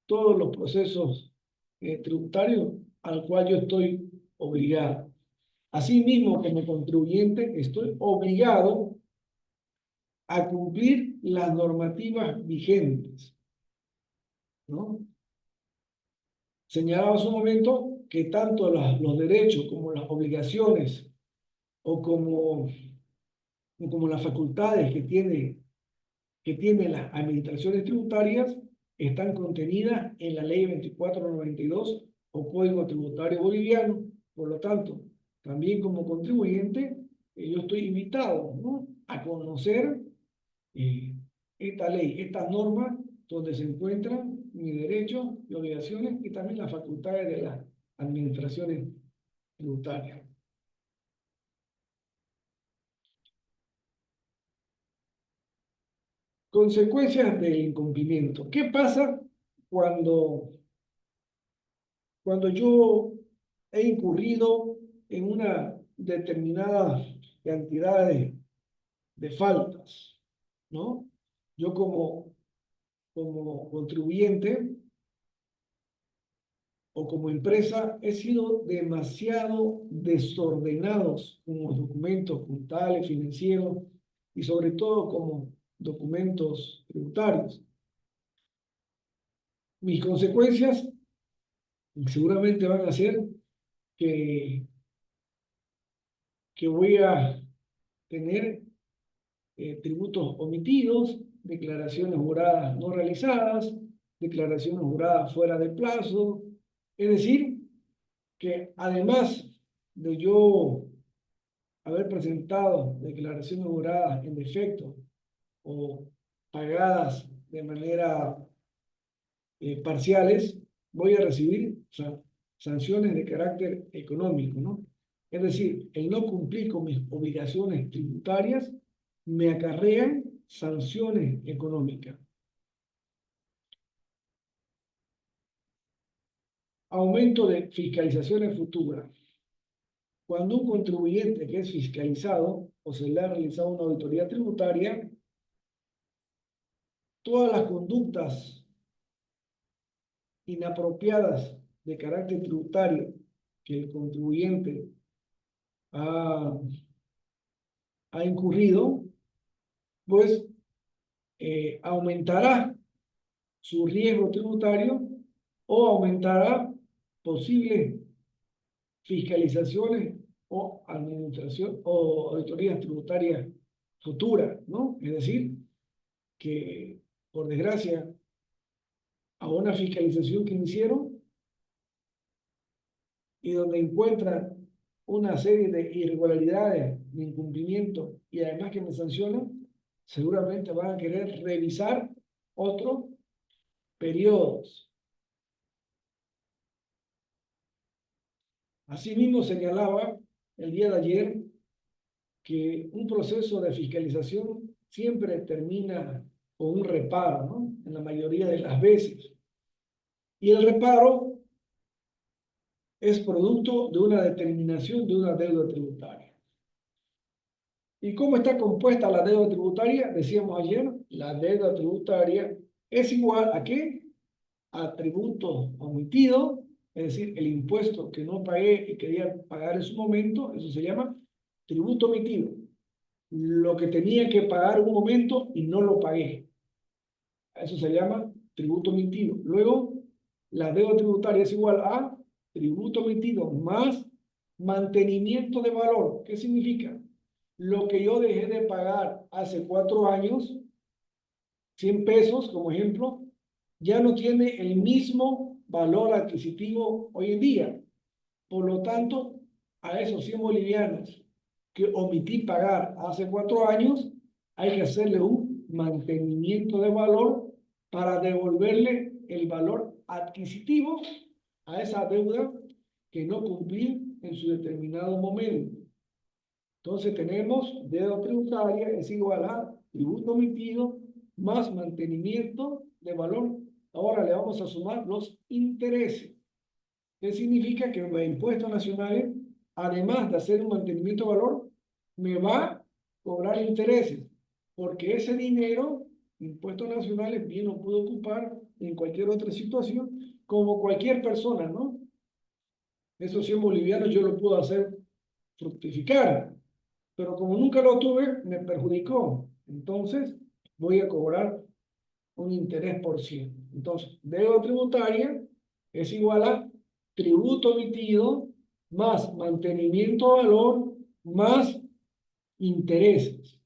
todos los procesos tributarios al cual yo estoy obligado. Asimismo, como contribuyente, estoy obligado a cumplir las normativas vigentes, ¿no? Señalaba hace un momento que tanto los derechos como las obligaciones o como las facultades que tienen las administraciones tributarias están contenidas en la Ley 2492 o Código Tributario Boliviano. Por lo tanto, también como contribuyente, yo estoy invitado, ¿no?, a conocer esta ley, estas normas, donde se encuentran mis derechos y obligaciones y también las facultades de las administraciones tributarias. Consecuencias del incumplimiento. ¿Qué pasa cuando yo he incurrido en una determinada cantidad de faltas, ¿no? Yo como contribuyente o como empresa he sido demasiado desordenados con los documentos contables, financieros y sobre todo como documentos tributarios. Mis consecuencias seguramente van a ser que, que voy a tener tributos omitidos, declaraciones juradas no realizadas, declaraciones juradas fuera de plazo. Es decir, que además de yo haber presentado declaraciones juradas en defecto o pagadas de manera parciales, voy a recibir sanciones de carácter económico, ¿no? Es decir, el no cumplir con mis obligaciones tributarias me acarrean sanciones económicas. Aumento de fiscalizaciones futuras. Cuando un contribuyente que es fiscalizado o se le ha realizado una auditoría tributaria, todas las conductas inapropiadas de carácter tributario que el contribuyente ha incurrido, pues aumentará su riesgo tributario o aumentará posibles fiscalizaciones o administración o auditorías tributarias futuras, ¿no? Es decir, que por desgracia a una fiscalización que hicieron y donde encuentran una serie de irregularidades, de incumplimiento y además que me sancionan, seguramente van a querer revisar otros periodos. Asimismo, señalaba el día de ayer que un proceso de fiscalización siempre termina con un reparo, ¿no? En la mayoría de las veces. Y el reparo es producto de una determinación de una deuda tributaria. ¿Y cómo está compuesta la deuda tributaria? Decíamos ayer, la deuda tributaria es igual a ¿qué? A tributo omitido, es decir, el impuesto que no pagué y quería pagar en su momento, eso se llama tributo omitido. Lo que tenía que pagar en un momento y no lo pagué. Eso se llama tributo omitido. Luego, la deuda tributaria es igual a tributo omitido más mantenimiento de valor. ¿Qué significa? Lo que yo dejé de pagar hace 4 años, 100 pesos como ejemplo, ya no tiene el mismo valor adquisitivo hoy en día. Por lo tanto, a esos 100 bolivianos que omití pagar hace 4 años, hay que hacerle un mantenimiento de valor para devolverle el valor adquisitivo a esa deuda que no cumplí en su determinado momento. Entonces tenemos deuda tributaria es igual a tributo omitido más mantenimiento de valor. Ahora le vamos a sumar los intereses. ¿Qué significa? Que los impuestos nacionales, además de hacer un mantenimiento de valor, me va a cobrar intereses, porque ese dinero, impuestos nacionales, bien lo puedo ocupar en cualquier otra situación, como cualquier persona, ¿no? Esos 100 bolivianos yo lo puedo hacer fructificar, pero como nunca lo tuve, me perjudicó. Entonces, voy a cobrar un interés por 100. Entonces, deuda tributaria es igual a tributo emitido más mantenimiento de valor más intereses.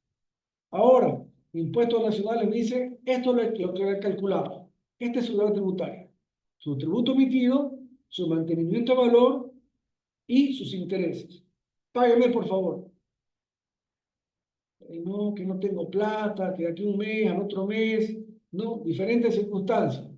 Ahora, impuestos nacionales me dice, esto es lo que he calculado. Esta es su deuda tributaria. Su tributo emitido, su mantenimiento de valor y sus intereses. Págueme, por favor. No, que no tengo plata, que de aquí un mes, al otro mes, no, diferentes circunstancias.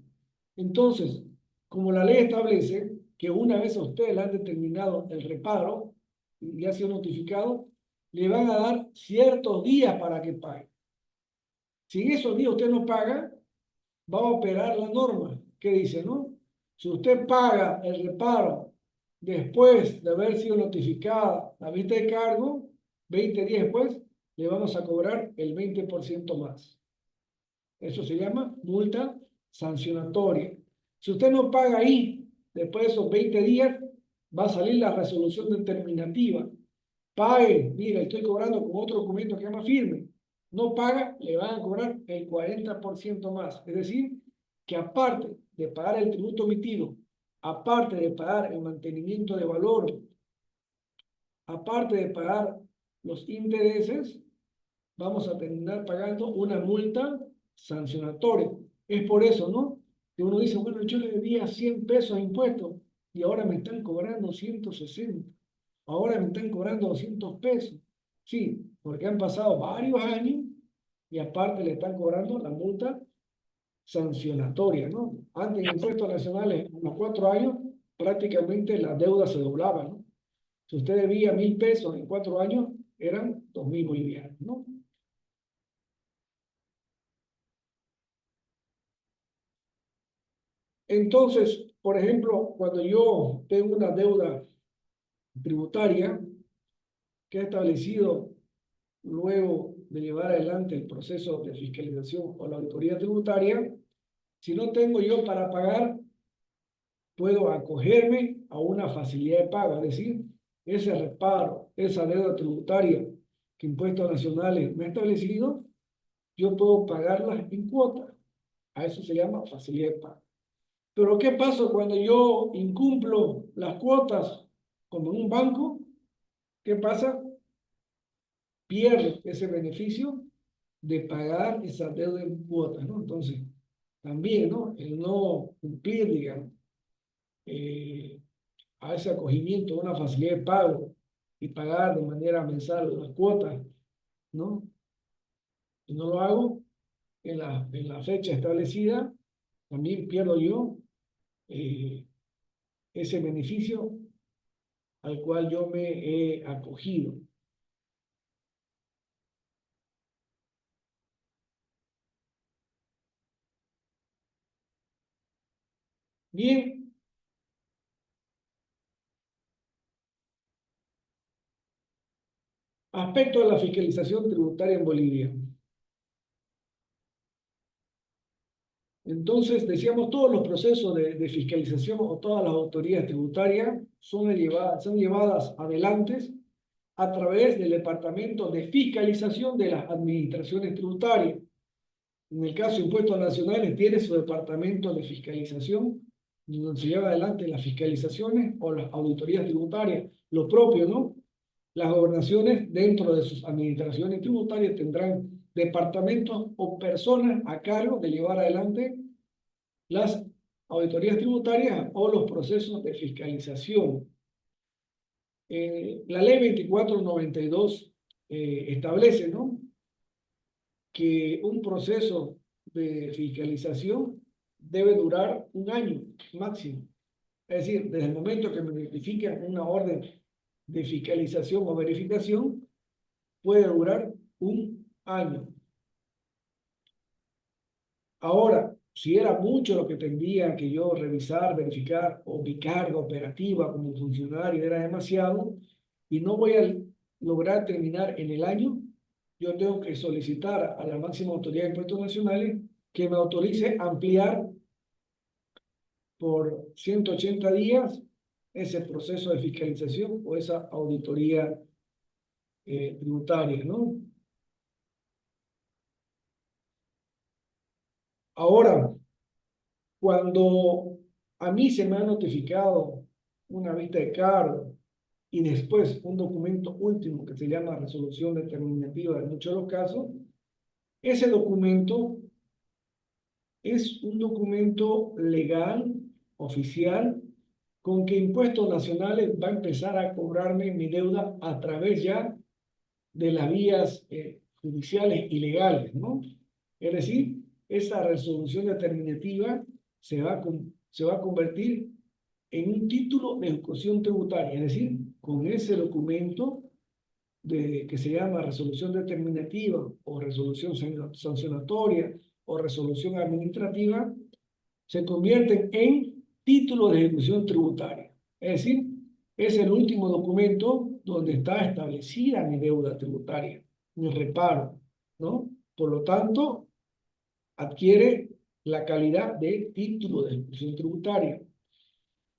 Entonces, como la ley establece que una vez a usted le han determinado el reparo y le ha sido notificado, le van a dar ciertos días para que pague. Si en esos días usted no paga, va a operar la norma que dice, ¿no? Si usted paga el reparo después de haber sido notificada la vista de cargo, 20 días después, le vamos a cobrar el 20% más. Eso se llama multa sancionatoria. Si usted no paga ahí, después de esos 20 días, va a salir la resolución determinativa. Pague, mira, estoy cobrando con otro documento que llama firme. No paga, le van a cobrar el 40% más. Es decir, que aparte de pagar el tributo emitido, aparte de pagar el mantenimiento de valor, aparte de pagar los intereses, vamos a terminar pagando una multa sancionatoria. Es por eso, ¿no? Que uno dice, bueno, yo le debía 100 pesos de impuestos y ahora me están cobrando 160. Ahora me están cobrando 200 pesos. Sí, porque han pasado varios años y aparte le están cobrando la multa sancionatoria, ¿no? Antes en impuestos nacionales, a los 4 años, prácticamente la deuda se doblaba, ¿no? Si usted debía 1.000 pesos en 4 años, eran 2.000 bolivianos, ¿no? Entonces, por ejemplo, cuando yo tengo una deuda tributaria que ha establecido luego de llevar adelante el proceso de fiscalización o la auditoría tributaria, si no tengo yo para pagar, puedo acogerme a una facilidad de pago, es decir, ese reparo, esa deuda tributaria que Impuestos Nacionales me ha establecido, yo puedo pagarla en cuotas. A eso se llama facilidad de pago. Pero ¿qué pasa cuando yo incumplo las cuotas como en un banco? ¿Qué pasa? Pierdo ese beneficio de pagar esa deuda en cuotas, ¿no? Entonces, también, ¿no? El no cumplir, digamos, a ese acogimiento de una facilidad de pago y pagar de manera mensal las cuotas, ¿no? Y no lo hago en la fecha establecida, también pierdo yo ese beneficio al cual yo me he acogido. Bien, aspecto de la fiscalización tributaria en Bolivia. Entonces, decíamos, todos los procesos de fiscalización o todas las autoridades tributarias son llevadas adelante a través del Departamento de Fiscalización de las Administraciones Tributarias. En el caso de Impuestos Nacionales, tiene su Departamento de Fiscalización donde se lleva adelante las fiscalizaciones o las auditorías tributarias. Lo propio, ¿no? Las gobernaciones dentro de sus administraciones tributarias tendrán departamentos o personas a cargo de llevar adelante las auditorías tributarias o los procesos de fiscalización. La ley 2492 establece, ¿no?, que un proceso de fiscalización debe durar un año máximo. Es decir, desde el momento que me notifican una orden de fiscalización o verificación, puede durar un año. Ahora, si era mucho lo que tendría que yo revisar, verificar, o mi carga operativa como funcionario era demasiado, y no voy a lograr terminar en el año, yo tengo que solicitar a la máxima autoridad de impuestos nacionales que me autorice ampliar por 180 días ese proceso de fiscalización o esa auditoría tributaria, ¿no? Ahora, cuando a mí se me ha notificado una vista de cargo y después un documento último que se llama resolución determinativa en muchos de los casos, ese documento es un documento legal, oficial, con que Impuestos Nacionales va a empezar a cobrarme mi deuda a través ya de las vías judiciales y legales, ¿no? Es decir, esa resolución determinativa se va a convertir en un título de ejecución tributaria, es decir, con ese documento que se llama resolución determinativa o resolución sancionatoria o resolución administrativa, se convierten en título de ejecución tributaria. Es decir, es el último documento donde está establecida mi deuda tributaria, mi reparo, ¿no? Por lo tanto, adquiere la calidad de título de ejecución tributaria.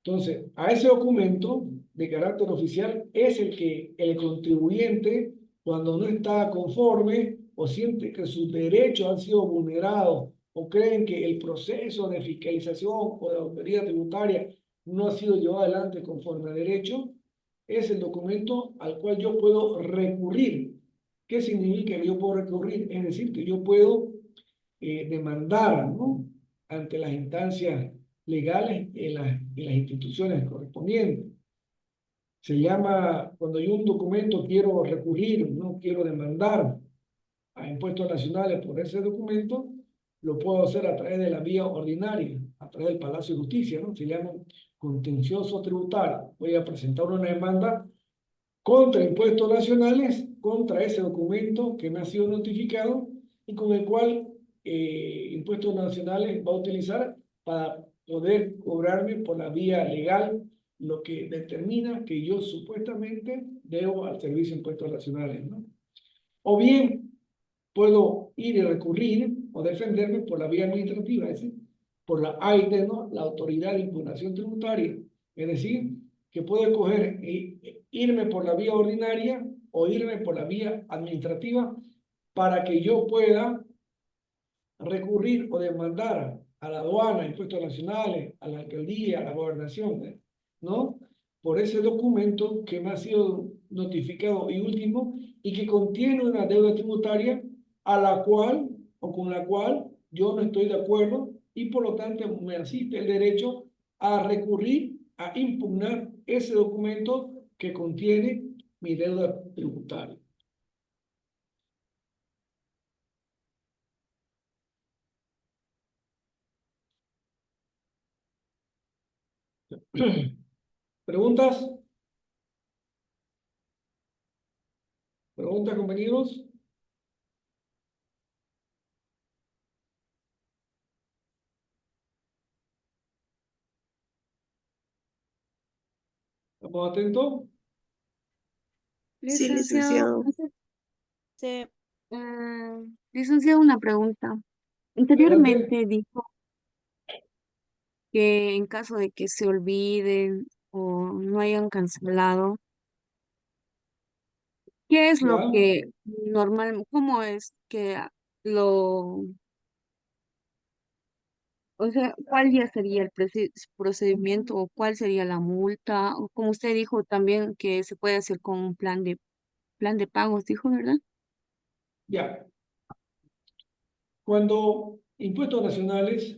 Entonces, a ese documento de carácter oficial es el que el contribuyente, cuando no está conforme o siente que sus derechos han sido vulnerados o creen que el proceso de fiscalización o de autoridad tributaria no ha sido llevado adelante conforme a derecho, es el documento al cual yo puedo recurrir. ¿Qué significa que yo puedo recurrir? Es decir, que yo puedo demandar, ¿no?, ante las instancias legales en las instituciones correspondientes. Se llama, cuando yo un documento quiero recurrir, no quiero demandar a impuestos nacionales por ese documento, lo puedo hacer a través de la vía ordinaria, a través del Palacio de Justicia, ¿no? Se llama contencioso tributario. Voy a presentar una demanda contra impuestos nacionales, contra ese documento que me ha sido notificado y con el cual impuestos nacionales va a utilizar para poder cobrarme por la vía legal lo que determina que yo supuestamente debo al Servicio de Impuestos Nacionales, ¿no? O bien puedo ir y recurrir o defenderme por la vía administrativa, es decir, por la AIT, ¿no?, la Autoridad de Impugnación Tributaria. Es decir, que puedo escoger irme por la vía ordinaria o irme por la vía administrativa para que yo pueda recurrir o demandar a la aduana, a impuestos nacionales, a la alcaldía, a la gobernación, ¿no?, por ese documento que me ha sido notificado y último y que contiene una deuda tributaria a la cual o con la cual yo no estoy de acuerdo y por lo tanto me asiste el derecho a recurrir, a impugnar ese documento que contiene mi deuda tributaria. ¿Preguntas? ¿Preguntas, compañeros? ¿Estamos atentos? Sí, Licenciado, licenciado. Sí, licenciado, una pregunta. Adelante. Anteriormente dijo que en caso de que se olviden o no hayan cancelado, ¿qué es lo ¿Ya? que normal, cómo es que lo, O sea, ¿cuál ya sería el procedimiento o cuál sería la multa? O como usted dijo también que se puede hacer con un plan de pagos, dijo, ¿verdad? Ya, cuando impuestos nacionales,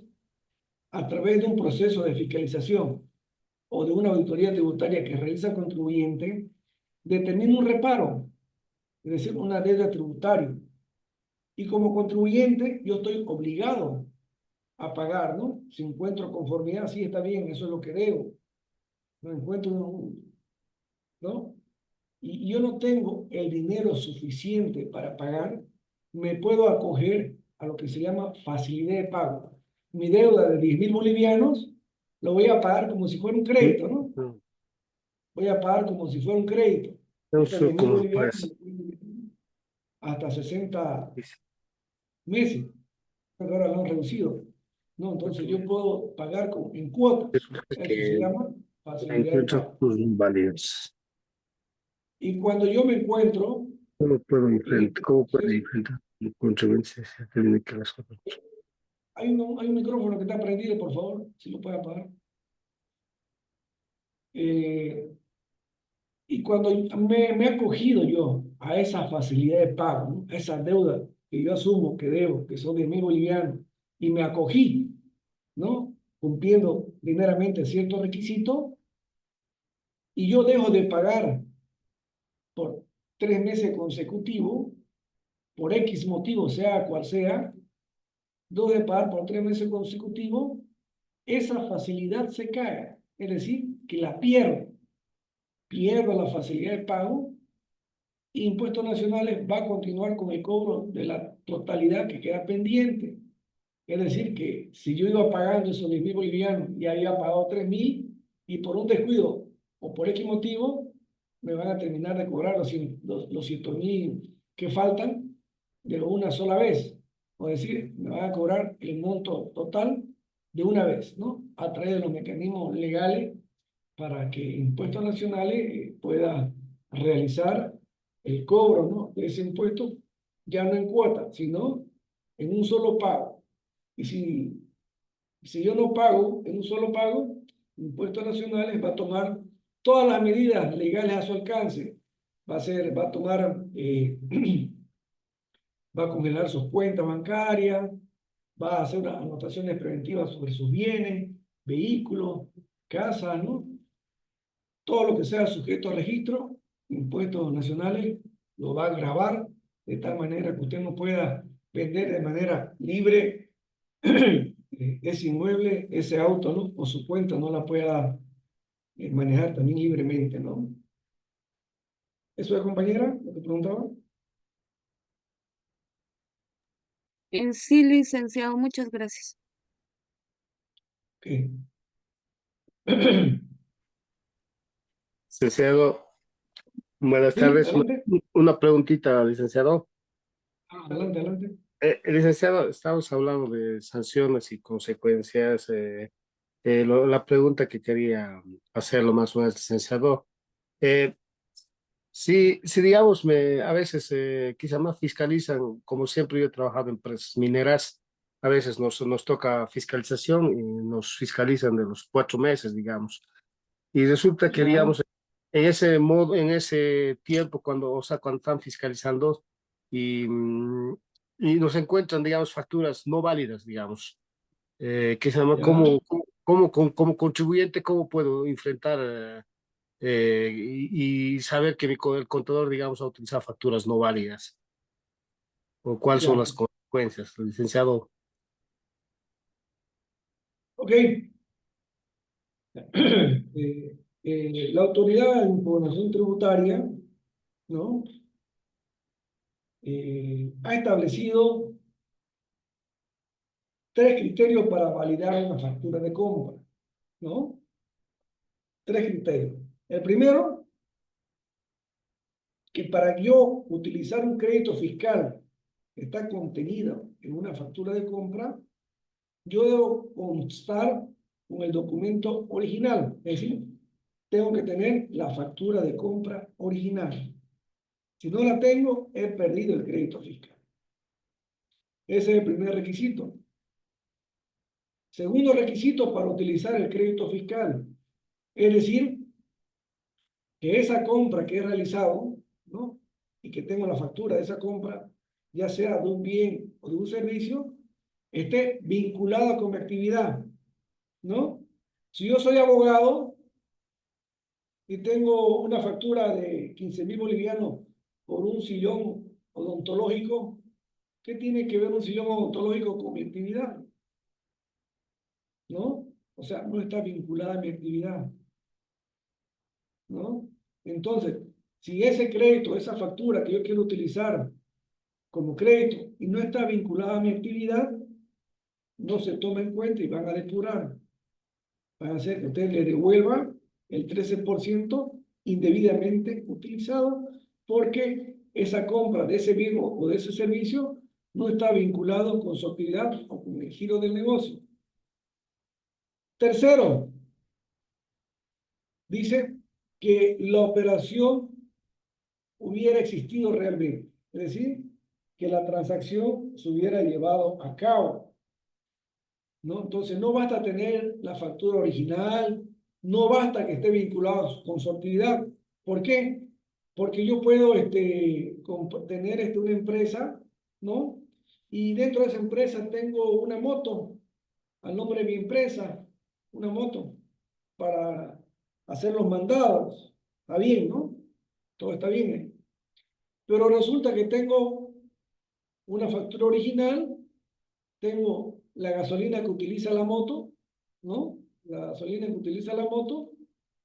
a través de un proceso de fiscalización o de una auditoría tributaria que realiza el contribuyente, determina un reparo, es decir, una deuda tributaria. Y como contribuyente, yo estoy obligado a pagar, ¿no? Si encuentro conformidad, sí, está bien, eso es lo que debo. No encuentro, ¿no? Y yo no tengo el dinero suficiente para pagar, me puedo acoger a lo que se llama facilidad de pago. Mi deuda de 10.000 bolivianos, lo voy a pagar como si fuera un crédito, ¿no? Voy a pagar como si fuera un crédito. No Estos sé 10.000 cómo bolivianos puedes. hasta 60 meses, pero ahora lo han reducido, ¿no? Entonces yo puedo pagar en cuotas. Eso se Que llama facilidad de encuentro pago. tus inválidos. Y cuando yo me encuentro, ¿Cómo puedo entonces, enfrentar mi consecuencias si tiene que las cosas? hay un micrófono que está prendido, por favor, si lo puede apagar. Eh, y cuando me he acogido yo a esa facilidad de pago, ¿no? A esa deuda que yo asumo que debo, que son 10.000 bolivianos, y me acogí, ¿no? Cumpliendo primeramente ciertos requisitos, y yo dejo de pagar por 3 meses consecutivos, por X motivo, sea cual sea, dejo de pagar por 3 meses consecutivos, esa facilidad se cae, es decir, que la pierdo la facilidad de pago. Impuestos Nacionales va a continuar con el cobro de la totalidad que queda pendiente. Es decir, que si yo iba pagando esos 10.000 bolivianos y había pagado 3.000 y por un descuido o por X motivo, me van a terminar de cobrar los 100.000 que faltan de una sola vez. O decir, me van a cobrar el monto total de una vez, ¿no? A través de los mecanismos legales para que Impuestos Nacionales pueda realizar el cobro, ¿no? De ese impuesto, ya no en cuota, sino en un solo pago. Y si yo no pago en un solo pago, Impuestos Nacionales va a tomar todas las medidas legales a su alcance. Va a tomar, va a congelar sus cuentas bancarias, va a hacer anotaciones preventivas sobre sus bienes, vehículos, casas, ¿no? Todo lo que sea sujeto a registro, Impuestos Nacionales, lo va a grabar de tal manera que usted no pueda vender de manera libre ese inmueble, ese auto, ¿no? O su cuenta no la pueda manejar también libremente, ¿no? ¿Eso es, compañera, lo que preguntaba? Sí, licenciado, muchas gracias. Ok. Licenciado, buenas Sí, tardes. adelante. Una preguntita, licenciado. Adelante, adelante. Licenciado, estamos hablando de sanciones y consecuencias. La pregunta que quería hacerlo más o menos, licenciado. Eh, si digamos, a veces quizá más fiscalizan, como siempre yo he trabajado en empresas mineras, a veces nos toca fiscalización y nos fiscalizan de los 4 meses, digamos. Y resulta que, Ya, digamos, en ese modo, en ese tiempo, o sea, cuando están fiscalizando y, y nos encuentran, digamos, facturas no válidas, digamos, que se llama, ya, como contribuyente, ¿cómo puedo enfrentar y saber que el contador, digamos, ha utilizado facturas no válidas? ¿O cuáles son ya. las consecuencias, licenciado? Ok. La Autoridad de Impugnación Tributaria, ¿no? Ha establecido 3 criterios para validar una factura de compra, ¿no? 3 criterios. El primero, que para yo utilizar un crédito fiscal que está contenido en una factura de compra, yo debo constar con el documento original, es decir, tengo que tener la factura de compra original. Si no la tengo, he perdido el crédito fiscal. Ese es el primer requisito. Segundo requisito para utilizar el crédito fiscal, es decir, que esa compra que he realizado, ¿no? Y que tengo la factura de esa compra, ya sea de un bien o de un servicio, esté vinculada con mi actividad, ¿no? Si yo soy abogado y tengo una factura de 15.000 bolivianos por un sillón odontológico, ¿qué tiene que ver un sillón odontológico con mi actividad? ¿No? O sea, no está vinculada a mi actividad, ¿no? Entonces, si ese crédito, esa factura que yo quiero utilizar como crédito y no está vinculada a mi actividad, no se toma en cuenta y van a depurar. Van a hacer que usted le devuelva el 13% indebidamente utilizado porque esa compra de ese bien o de ese servicio no está vinculado con su actividad o con el giro del negocio. Tercero, dice que la operación hubiera existido realmente, es decir, que la transacción se hubiera llevado a cabo, ¿no? Entonces, no basta tener la factura original, no basta que esté vinculado con su actividad. ¿Por qué? Porque yo puedo tener una empresa, ¿no? Y dentro de esa empresa tengo una moto, al nombre de mi empresa, una moto, para hacer los mandados. Está bien, ¿no? Todo está bien, ¿eh? Pero resulta que tengo una factura original, tengo la gasolina que utiliza la moto, ¿no? La gasolina que utiliza la moto,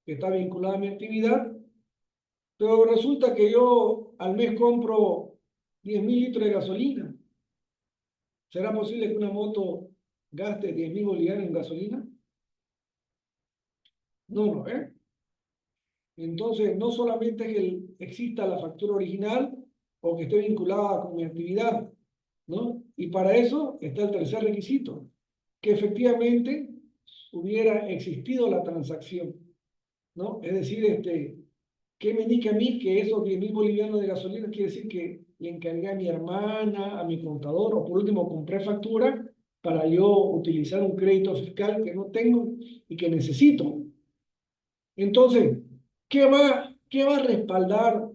que está vinculada a mi actividad, pero resulta que yo al mes compro 10.000 litros de gasolina. ¿Será posible que una moto gaste 10.000 bolivianos en gasolina? No, no, ¿eh? Entonces, no solamente es que exista la factura original o que esté vinculada con mi actividad, ¿no? Y para eso está el tercer requisito, que efectivamente hubiera existido la transacción, ¿no? Es decir, ¿qué me indica a mí que esos 10.000 bolivianos de gasolina quiere decir que le encargué a mi hermana, a mi contador, o por último compré factura para yo utilizar un crédito fiscal que no tengo y que necesito? Entonces, ¿qué va a respaldar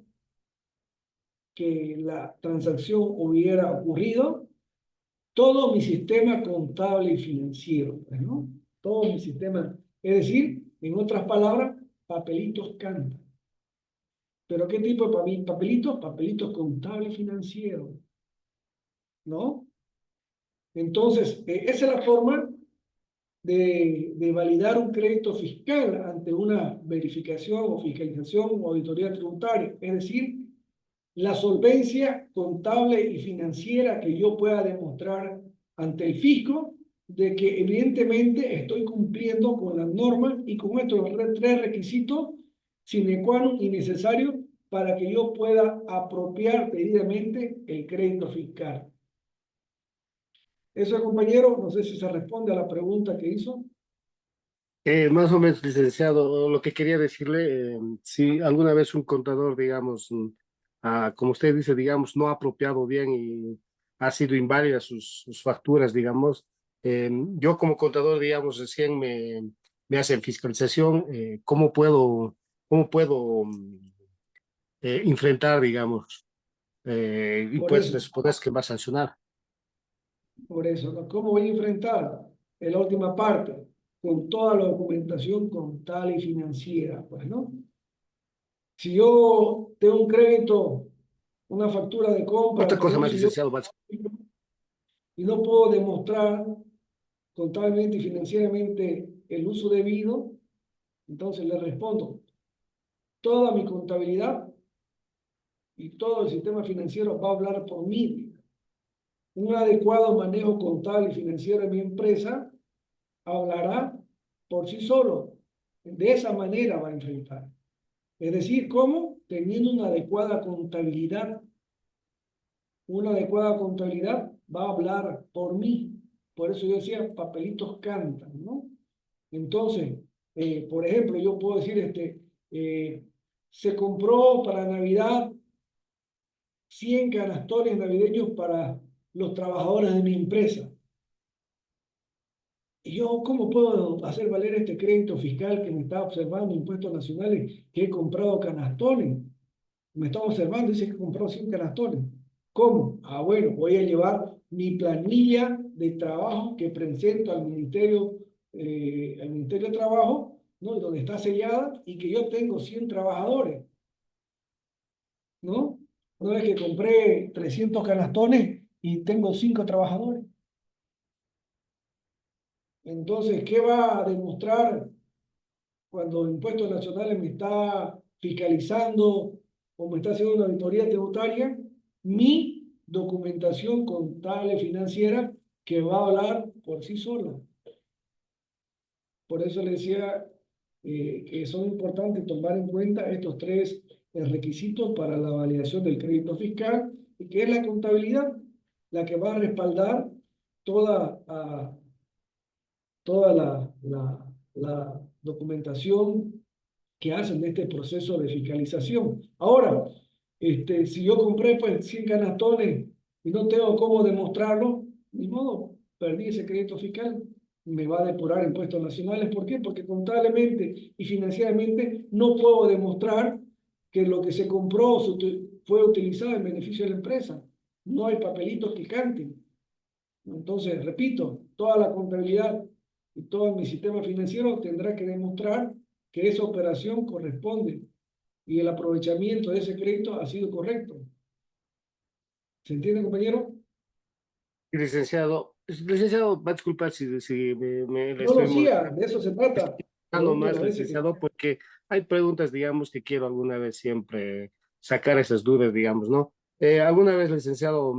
que la transacción hubiera ocurrido? Todo mi sistema contable y financiero, pues, ¿no? Todo mi sistema, es decir, en otras palabras, papelitos cantan. ¿Pero qué tipo de papelitos? Papelitos contables y financieros, ¿no? Entonces, esa es la forma de validar un crédito fiscal ante una verificación o fiscalización o auditoría tributaria. Es decir, la solvencia contable y financiera que yo pueda demostrar ante el fisco de que evidentemente estoy cumpliendo con las normas y con estos tres requisitos sine qua non y necesarios para que yo pueda apropiar debidamente el crédito fiscal. Eso, compañero, no sé si se responde a la pregunta que hizo. Más o menos, licenciado, lo que quería decirle, si alguna vez un contador, digamos, como usted dice, digamos, no ha apropiado bien y ha sido inválida sus facturas, digamos, yo como contador, digamos, recién me hacen fiscalización, ¿cómo puedo enfrentar, digamos, y Por pues eso, se supone que va a sancionar? ¿no? ¿Cómo voy a enfrentar en la última parte? Con toda la documentación contable y financiera, pues, ¿no? Si yo tengo un crédito, una factura de compra Otra por cosa un más, sillón licenciado, y no puedo demostrar contablemente y financieramente el uso debido, entonces le respondo, toda mi contabilidad y todo el sistema financiero va a hablar por mí. Un adecuado manejo contable y financiero de mi empresa hablará por sí solo. De esa manera va a enfrentar. Es decir, ¿cómo? Teniendo una adecuada contabilidad. Una adecuada contabilidad va a hablar por mí. Por eso yo decía, papelitos cantan, ¿no? Entonces, por ejemplo, yo puedo decir, se compró para Navidad 100 canastores navideños para los trabajadores de mi empresa. ¿Y yo cómo puedo hacer valer este crédito fiscal que me está observando impuestos nacionales que he comprado canastones? Me está observando, dice que he comprado 100 canastones. ¿Cómo? Ah, bueno, voy a llevar mi planilla de trabajo que presento al Ministerio de Trabajo, ¿no? Donde está sellada y que yo tengo 100 trabajadores, ¿no? No es que compré 300 canastones y tengo 5 trabajadores. Entonces, ¿qué va a demostrar cuando Impuestos Nacionales me está fiscalizando o me está haciendo una auditoría tributaria? Mi documentación contable financiera que va a hablar por sí sola. Por eso le decía que son importantes tomar en cuenta estos tres requisitos para la validación del crédito fiscal, y que es la contabilidad la que va a respaldar toda, toda la documentación que hacen de este proceso de fiscalización. Ahora, si yo compré pues 100 canastones y no tengo cómo demostrarlo, ni modo, perdí ese crédito fiscal, me va a depurar impuestos nacionales. ¿Por qué? Porque contablemente y financieramente no puedo demostrar que lo que se compró fue utilizado en beneficio de la empresa. No hay papelitos que canten. Entonces, repito, toda la contabilidad y todo mi sistema financiero tendrá que demostrar que esa operación corresponde y el aprovechamiento de ese crédito ha sido correcto. ¿Se entiende, compañero? Y licenciado, va a disculpar si le No lo estoy hacía, de eso se trata. molestando Pregunte más, las veces que... licenciado, porque hay preguntas, digamos, que quiero alguna vez siempre sacar esas dudas, digamos, ¿no? Alguna vez, licenciado,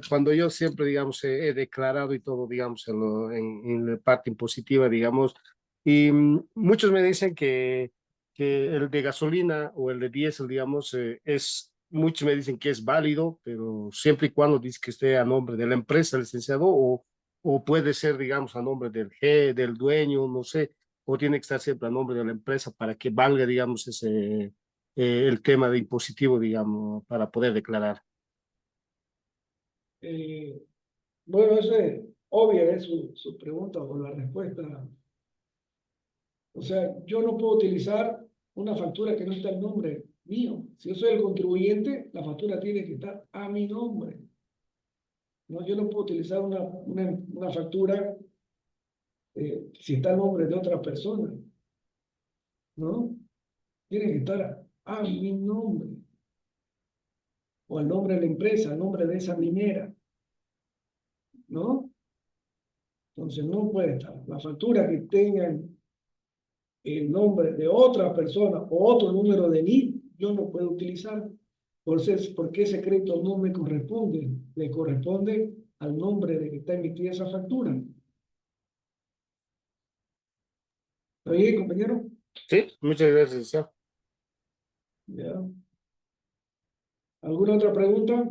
cuando yo siempre, digamos, he declarado y todo, digamos, en la parte impositiva, digamos, y muchos me dicen que el de gasolina o el de diésel, digamos, muchos me dicen que es válido, pero siempre y cuando dice que esté a nombre de la empresa, licenciado, o puede ser, digamos, a nombre del dueño, no sé, o tiene que estar siempre a nombre de la empresa para que valga, digamos, el tema de impositivo, digamos, para poder declarar. eh, bueno, eso es obvia, es su pregunta o la respuesta. O sea, yo no puedo utilizar una factura que no está el nombre mío. Si yo soy el contribuyente, la factura tiene que estar a mi nombre. No, yo no puedo utilizar una factura si está el nombre de otra persona, ¿no? Tiene que estar a mi nombre, o al nombre de la empresa, al nombre de esa minera, ¿no? Entonces no puede estar. La factura que tenga el nombre de otra persona o otro número de NIF, yo no puedo utilizar. Porque ese crédito no me corresponde, le corresponde al nombre de que está emitida esa factura. ¿Está bien, compañero? Sí, muchas gracias, licenciado. Ya. ¿Alguna otra pregunta?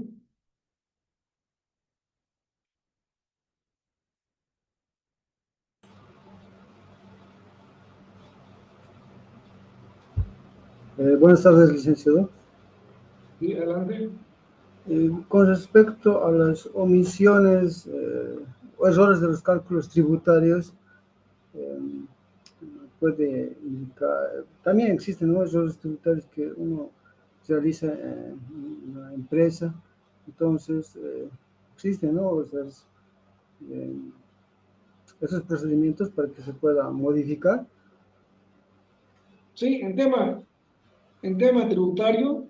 Buenas tardes, licenciado. Sí, adelante. Con respecto a las omisiones o errores de los cálculos tributarios, eh, puede indicar, también existen, ¿no?, errores tributarios que uno realiza en una empresa, entonces existen, ¿no?, eh, esos procedimientos para que se pueda modificar. Sí, en tema tributario,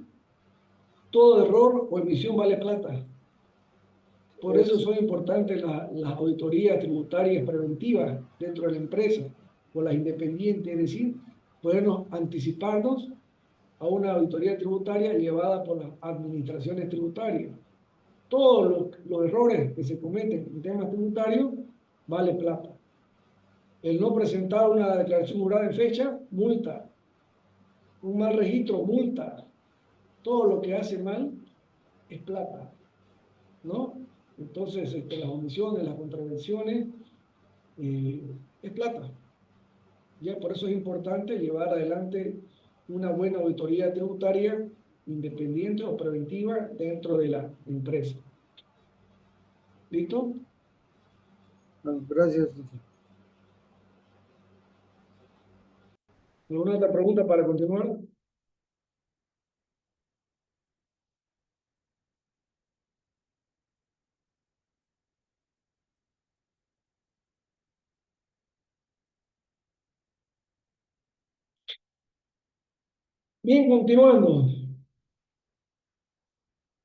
todo error o emisión vale plata. Por eso son importantes las auditorías tributarias preventivas dentro de la empresa, o las independientes, es decir, podernos anticiparnos a una auditoría tributaria llevada por las administraciones tributarias. Todos los errores que se cometen en temas tributarios vale plata. El no presentar una declaración jurada en fecha, multa. Un mal registro, multa. Todo lo que hace mal es plata, ¿no? Entonces, las omisiones, las contravenciones, es plata. Ya por eso es importante llevar adelante una buena auditoría tributaria independiente o preventiva dentro de la empresa. ¿Listo? Bueno, gracias, licenciado. ¿Alguna otra pregunta para continuar? Bien, continuando.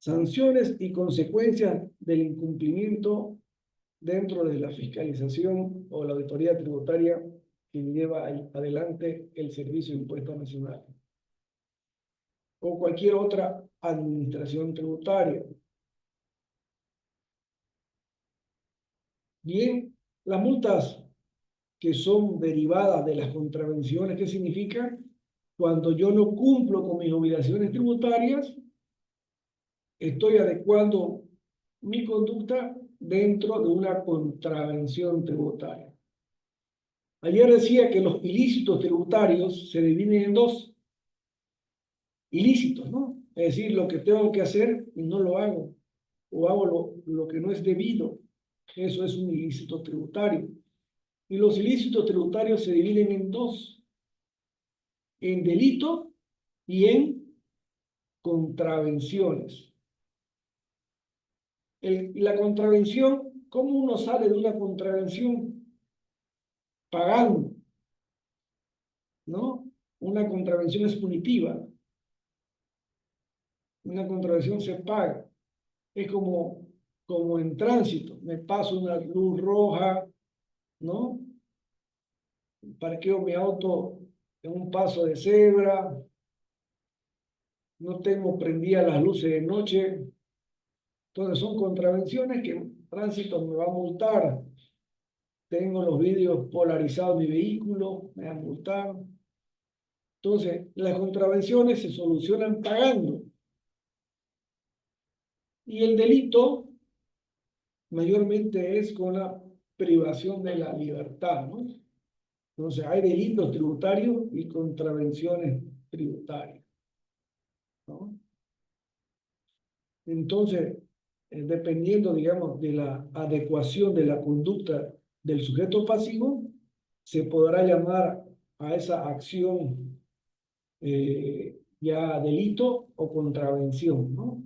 Sanciones y consecuencias del incumplimiento dentro de la fiscalización o la auditoría tributaria que lleva adelante el Servicio de Impuestos Nacionales o cualquier otra administración tributaria. Bien, las multas que son derivadas de las contravenciones, ¿qué significa? Cuando yo no cumplo con mis obligaciones tributarias, estoy adecuando mi conducta dentro de una contravención tributaria. Ayer decía que los ilícitos tributarios se dividen en dos ilícitos, ¿no? Es decir, lo que tengo que hacer y no lo hago, o hago lo que no es debido. Eso es un ilícito tributario. Y los ilícitos tributarios se dividen en dos, en delito y en contravenciones. La contravención, ¿cómo uno sale de una contravención? Pagando, ¿no? Una contravención es punitiva. Una contravención se paga. Es como en tránsito. Me paso una luz roja, ¿no? Parqueo mi auto en un paso de cebra. No tengo prendidas las luces de noche. Entonces son contravenciones que el tránsito me va a multar. Tengo los vidrios polarizados de mi vehículo, me van a multar. Entonces, las contravenciones se solucionan pagando. Y el delito mayormente es con la privación de la libertad, ¿no? Entonces, hay delitos tributarios y contravenciones tributarias, ¿no? Entonces, dependiendo, digamos, de la adecuación de la conducta del sujeto pasivo, se podrá llamar a esa acción ya delito o contravención, ¿no?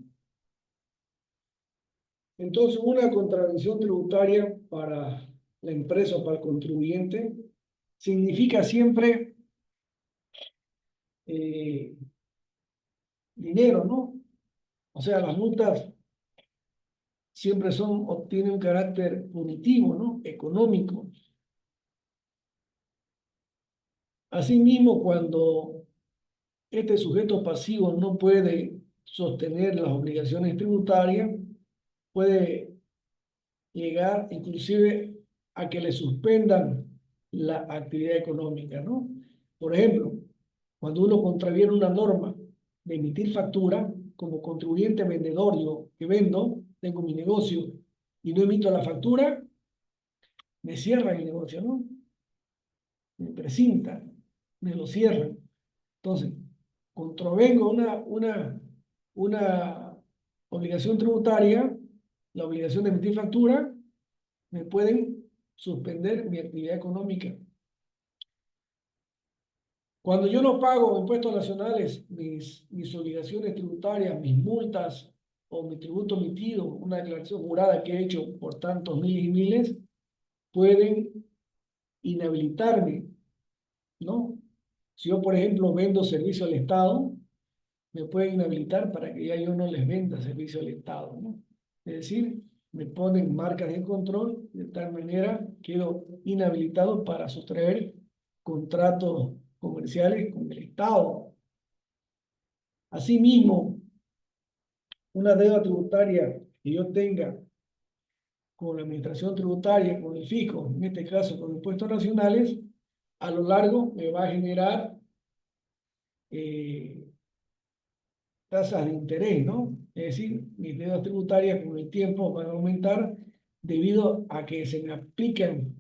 Entonces, una contravención tributaria para la empresa o para el contribuyente significa siempre dinero, ¿no? O sea, las multas siempre tienen un carácter punitivo, ¿no? Económico. Asimismo, cuando este sujeto pasivo no puede sostener las obligaciones tributarias, puede llegar inclusive a que le suspendan la actividad económica, ¿no? Por ejemplo, cuando uno contraviene una norma de emitir factura, como contribuyente vendedor, yo que vendo, tengo mi negocio y no emito la factura, me cierran el negocio, ¿no? Me precintan, me lo cierran. Entonces, contravengo una obligación tributaria, la obligación de emitir factura, me pueden suspender mi actividad económica. Cuando yo no pago impuestos nacionales, mis obligaciones tributarias, mis multas o mi tributo emitido, una declaración jurada que he hecho por tantos miles y miles, pueden inhabilitarme, ¿no? Si yo, por ejemplo, vendo servicio al Estado, me pueden inhabilitar para que ya yo no les venda servicio al Estado, ¿no? Es decir, me ponen marcas de control de tal manera que quedo inhabilitado para sustraer contratos comerciales con el Estado. Asimismo, una deuda tributaria que yo tenga con la administración tributaria, con el fisco, en este caso con impuestos nacionales, a lo largo me va a generar tasas de interés, ¿no? Es decir, mis deudas tributarias con el tiempo van a aumentar debido a que se me aplican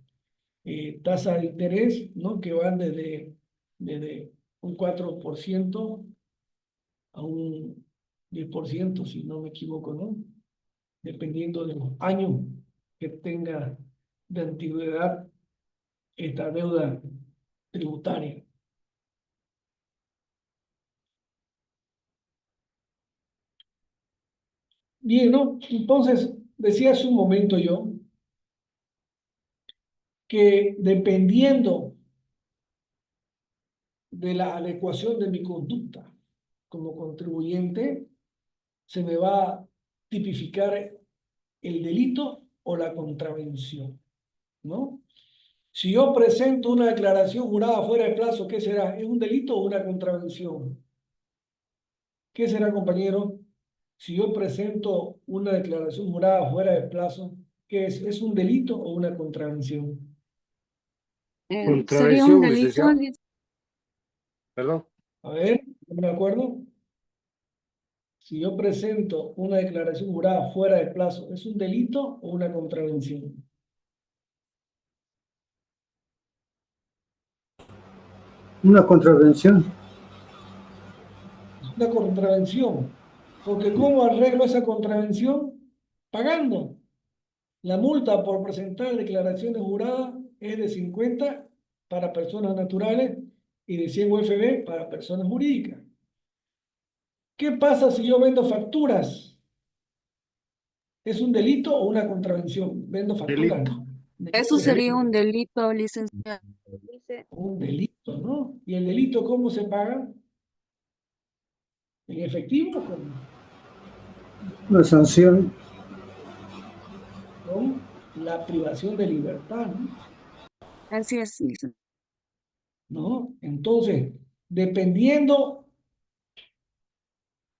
tasas de interés, ¿no? Que van desde un 4% a un 10%, si no me equivoco, ¿no? Dependiendo de los años que tenga de antigüedad esta deuda tributaria. Bien, ¿no? Entonces, decía hace un momento yo que dependiendo de la adecuación de mi conducta como contribuyente, se me va a tipificar el delito o la contravención, ¿no? Si yo presento una declaración jurada fuera de plazo, ¿qué será? ¿Es un delito o una contravención? ¿Qué será, compañero? Si yo presento una declaración jurada fuera de plazo, ¿qué es? ¿Es un delito o una contravención? Sería un Contravención, delito, licenciado. Perdón. A ver, ¿no me acuerdo? Si yo presento una declaración jurada fuera de plazo, ¿es un delito o una contravención? Una contravención. Es una contravención. Porque ¿cómo arreglo esa contravención? Pagando. La multa por presentar declaraciones juradas es de 50 para personas naturales y de 100 UFB para personas jurídicas. ¿Qué pasa si yo vendo facturas? ¿Es un delito o una contravención? Vendo facturas, Delito. ¿no? eso De sería un delito, licenciado. un delito, ¿no? ¿Y el delito cómo se paga? ¿En efectivo o cómo? Una sanción. Con la privación de libertad, ¿no? Así es, licenciado. ¿No? Entonces, dependiendo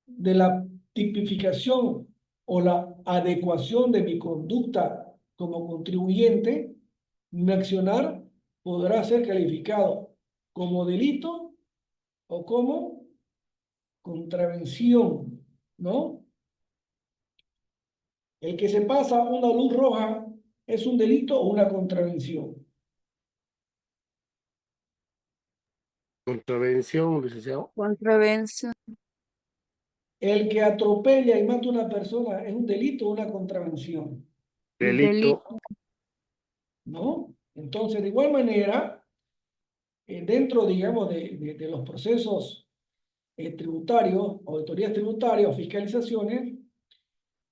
de la tipificación o la adecuación de mi conducta como contribuyente, mi accionar podrá ser calificado como delito o como contravención, ¿no? El que se pasa una luz roja es un delito o una contravención. Contravención, licenciado. Contravención, El que atropella y mata a una persona es un delito o una contravención, Delito. delito. ¿no? Entonces, de igual manera, dentro, digamos, de los procesos tributarios, auditorías tributarias o fiscalizaciones,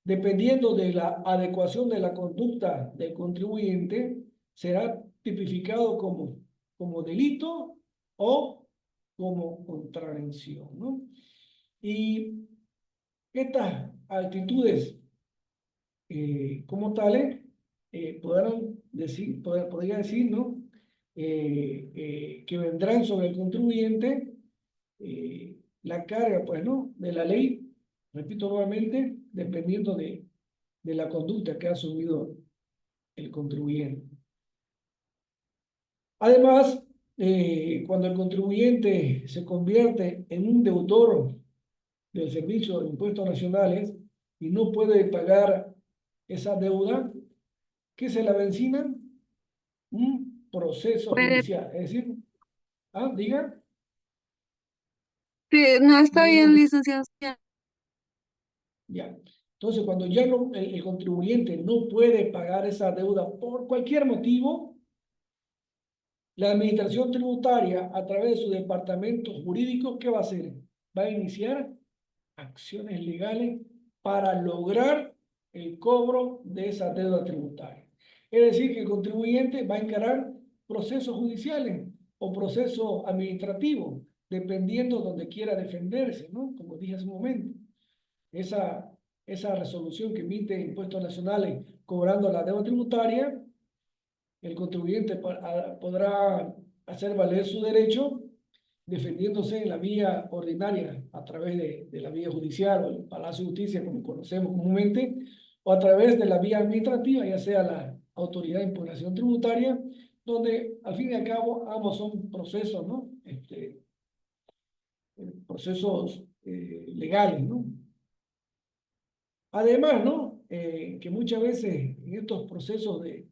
dependiendo de la adecuación de la conducta del contribuyente, será tipificado como delito o como contravención, ¿no? Y estas actitudes como tales podrán decir, podría decir, ¿no? Que vendrán sobre el contribuyente la carga, pues, ¿no? De la ley, repito nuevamente, dependiendo de la conducta que ha asumido el contribuyente. Además, cuando el contribuyente se convierte en un deudor del servicio de impuestos nacionales y no puede pagar esa deuda, ¿qué se la avencina? Un proceso Puede, judicial. Es decir, diga, sí, no está diga, bien, licenciado. ya. Entonces, cuando ya el contribuyente no puede pagar esa deuda por cualquier motivo, la administración tributaria, a través de su departamento jurídico, ¿qué va a hacer? Va a iniciar acciones legales para lograr el cobro de esa deuda tributaria. Es decir, que el contribuyente va a encarar procesos judiciales o procesos administrativos, dependiendo donde quiera defenderse, ¿no? Como dije hace un momento. Esa resolución que emite Impuestos Nacionales cobrando la deuda tributaria, el contribuyente podrá hacer valer su derecho defendiéndose en la vía ordinaria a través de la vía judicial o el Palacio de Justicia, como conocemos comúnmente, o a través de la vía administrativa, ya sea la Autoridad de Impugnación Tributaria, donde al fin y al cabo ambos son procesos, ¿no? Procesos legales, ¿no? Además, ¿no? Que muchas veces en estos procesos de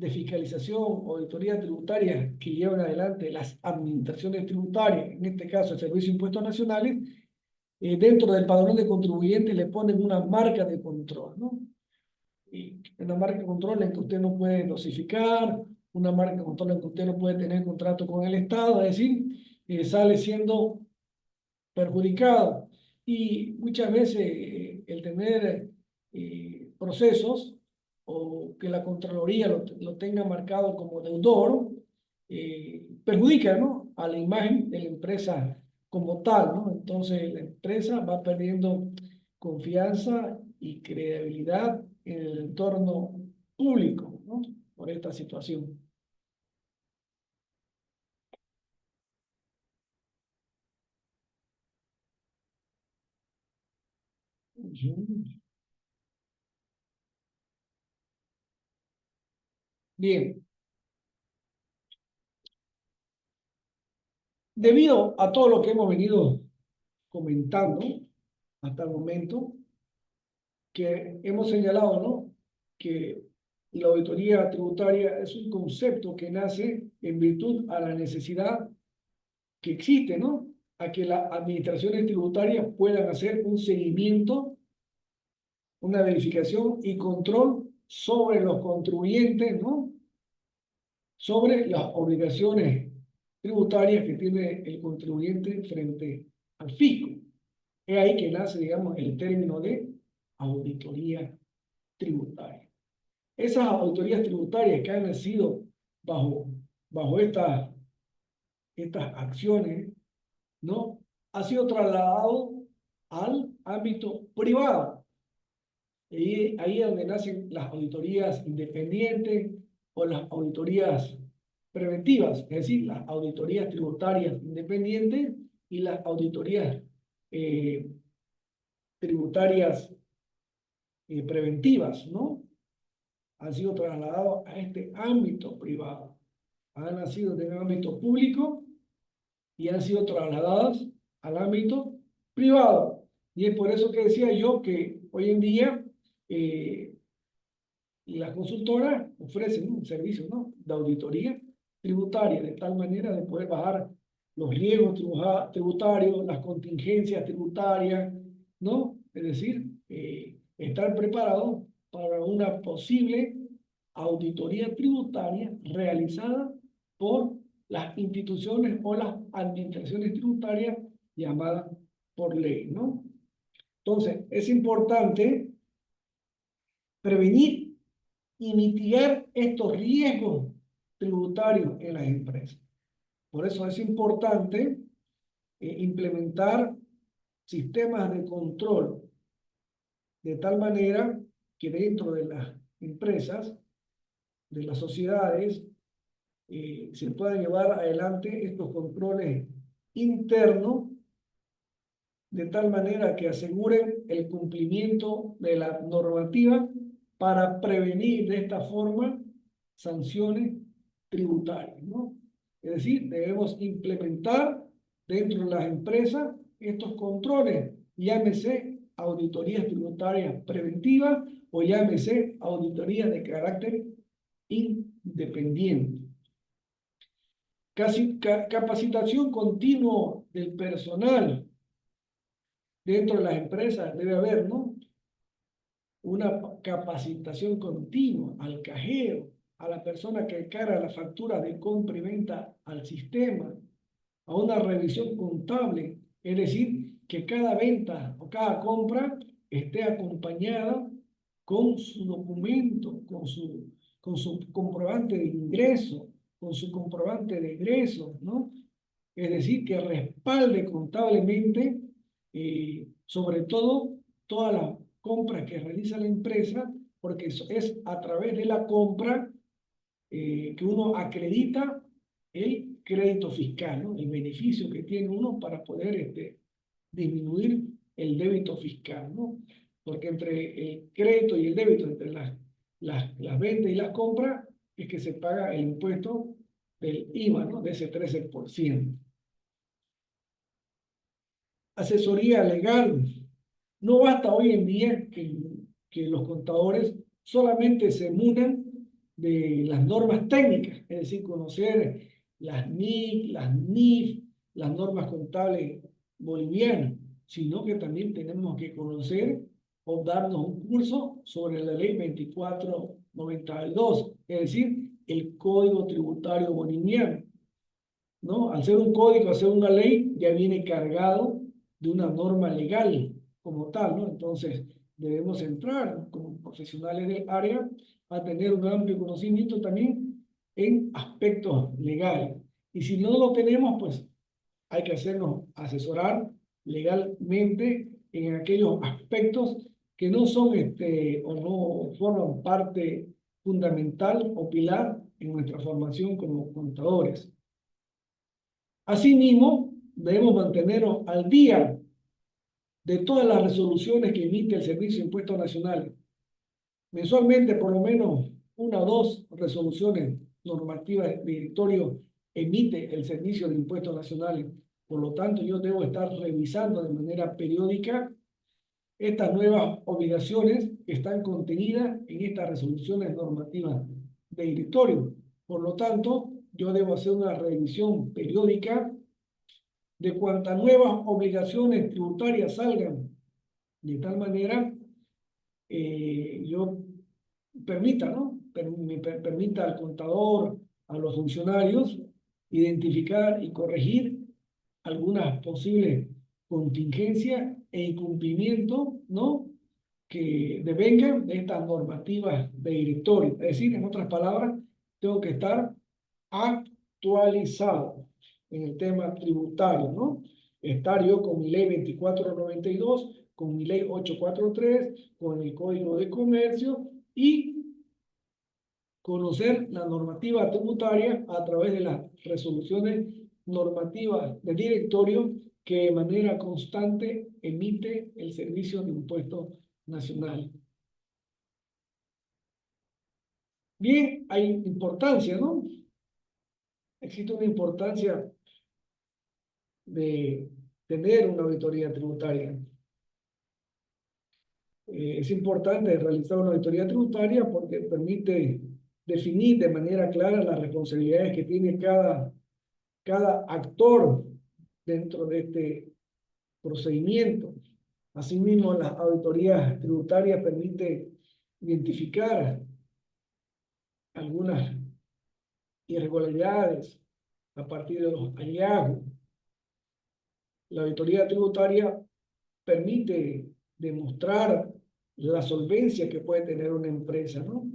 fiscalización o auditoría tributaria que llevan adelante las administraciones tributarias, en este caso el Servicio de Impuestos Nacionales, dentro del padrón de contribuyentes le ponen una marca de control, ¿no? Y una marca de control en que usted no puede nosificar, una marca de control en que usted no puede tener contrato con el Estado, es decir, sale siendo perjudicado. Y muchas veces el tener procesos o que la Contraloría lo tenga marcado como deudor, perjudica, ¿no?, a la imagen de la empresa como tal, ¿no? Entonces la empresa va perdiendo confianza y credibilidad en el entorno público, ¿no?, por esta situación. Ujú. Bien. Debido a todo lo que hemos venido comentando hasta el momento, que hemos señalado, ¿no?, que la auditoría tributaria es un concepto que nace en virtud a la necesidad que existe, ¿no?, a que las administraciones tributarias puedan hacer un seguimiento, una verificación y control sobre los contribuyentes, ¿no?, sobre las obligaciones tributarias que tiene el contribuyente frente al fisco. Es ahí que nace, digamos, el término de auditoría tributaria. Esas auditorías tributarias que han nacido bajo estas acciones, ¿no?, ha sido trasladado al ámbito privado. Y ahí es donde nacen las auditorías independientes o las auditorías preventivas, es decir, las auditorías tributarias independientes y las auditorías tributarias preventivas, ¿no? Han sido trasladados a este ámbito privado. Han nacido del ámbito público y han sido trasladadas al ámbito privado. Y es por eso que decía yo que hoy en día las consultoras ofrecen un servicio, ¿no?, de auditoría tributaria, de tal manera de poder bajar los riesgos tributarios, las contingencias tributarias, ¿no? Es decir, estar preparado para una posible auditoría tributaria realizada por las instituciones o las administraciones tributarias llamadas por ley, ¿no? Entonces, es importante prevenir y mitigar estos riesgos tributarios en las empresas. Por eso es importante implementar sistemas de control de tal manera que dentro de las empresas, de las sociedades, se puedan llevar adelante estos controles internos de tal manera que aseguren el cumplimiento de la normativa para prevenir de esta forma sanciones tributarias, ¿no? Es decir, debemos implementar dentro de las empresas estos controles, llámese auditorías tributarias preventivas o llámese auditorías de carácter independiente. Capacitación continua del personal dentro de las empresas debe haber, ¿no?, una capacitación continua al cajero, a la persona que carga la factura de compra y venta al sistema, a una revisión contable, es decir, que cada venta o cada compra esté acompañada con su documento, con su comprobante de ingreso, con su comprobante de egreso, ¿no? Es decir, que respalde contablemente, sobre todo, todas las compras que realiza la empresa, porque es a través de la compra que uno acredita el crédito fiscal, ¿no?, el beneficio que tiene uno para poder disminuir el débito fiscal, ¿no? Porque entre el crédito y el débito, entre las ventas y las compras, es que se paga el impuesto del IVA, ¿no?, de ese 13%. Asesoría legal. No basta hoy en día que los contadores solamente se munan de las normas técnicas, es decir, conocer las NIC, las NIF, las normas contables bolivianas, sino que también tenemos que conocer o darnos un curso sobre la ley 2492, es decir, el Código Tributario Boliviano, ¿no? Al ser un código, al ser una ley, ya viene cargado de una norma legal como tal, ¿no? Entonces, debemos entrar como profesionales del área a tener un amplio conocimiento también en aspectos legales. Y si no lo tenemos, pues hay que hacernos asesorar legalmente en aquellos aspectos que no son o no forman parte fundamental o pilar en nuestra formación como contadores. Asimismo, debemos mantenernos al día de todas las resoluciones que emite el Servicio de Impuestos Nacionales. Mensualmente, por lo menos una o dos resoluciones normativas de directorio emite el Servicio de Impuestos Nacionales. Por lo tanto, yo debo estar revisando de manera periódica estas nuevas obligaciones que están contenidas en estas resoluciones normativas de directorio. Por lo tanto, yo debo hacer una revisión periódica de cuantas nuevas obligaciones tributarias salgan, de tal manera yo permita, ¿no? Permita al contador, a los funcionarios, identificar y corregir algunas posibles contingencias e incumplimientos, ¿no? Que devengan de estas normativas de directorio. Es decir, en otras palabras, tengo que estar actualizado en el tema tributario, ¿no? Estar yo con mi ley 2492, con mi ley 843, con el Código de Comercio y conocer la normativa tributaria a través de las resoluciones normativas de directorio que de manera constante emite el Servicio de Impuestos Nacionales. Bien, hay importancia, ¿no? Existe una importancia de tener una auditoría tributaria. Es importante realizar una auditoría tributaria porque permite definir de manera clara las responsabilidades que tiene cada actor dentro de este procedimiento. Asimismo, las auditorías tributarias permiten identificar algunas irregularidades a partir de los hallazgos. La auditoría tributaria permite demostrar la solvencia que puede tener una empresa, ¿no?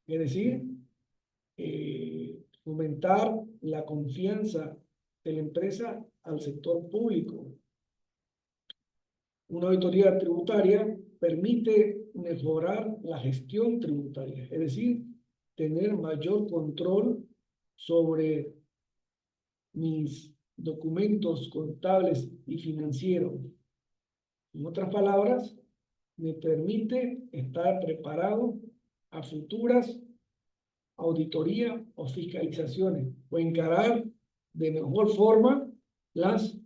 Es decir, fomentar la confianza de la empresa al sector público. Una auditoría tributaria permite mejorar la gestión tributaria, es decir, tener mayor control sobre mis documentos contables y financieros. En otras palabras, me permite estar preparado a futuras auditorías o fiscalizaciones o encarar de mejor forma las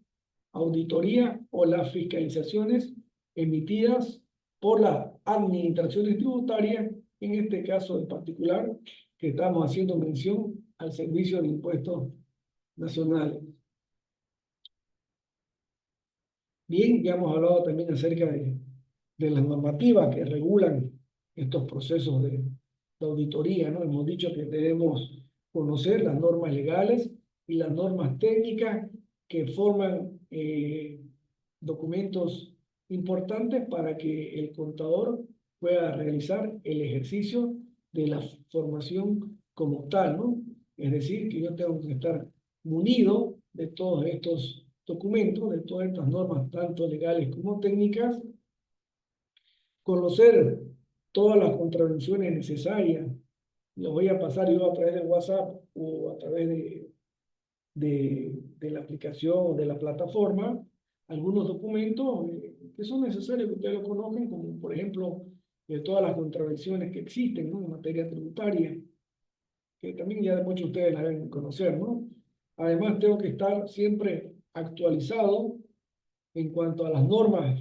auditorías o las fiscalizaciones emitidas por las administraciones tributarias, en este caso en particular, que estamos haciendo mención al Servicio de Impuestos Nacionales. Bien, ya hemos hablado también acerca de las normativas que regulan estos procesos de auditoría, ¿no? Hemos dicho que debemos conocer las normas legales y las normas técnicas que forman documentos importantes para que el contador pueda realizar el ejercicio de la formación como tal, ¿no? Es decir, que yo tengo que estar munido de todos estos documentos, de todas estas normas, tanto legales como técnicas, conocer todas las contravenciones necesarias. Lo voy a pasar yo a través de WhatsApp o a través de la aplicación o de la plataforma, algunos documentos que son necesarios que ustedes lo conozcan, como por ejemplo de todas las contravenciones que existen, ¿no? En materia tributaria, que también ya muchos de ustedes la deben conocer, ¿no? Además, tengo que estar siempre actualizado en cuanto a las normas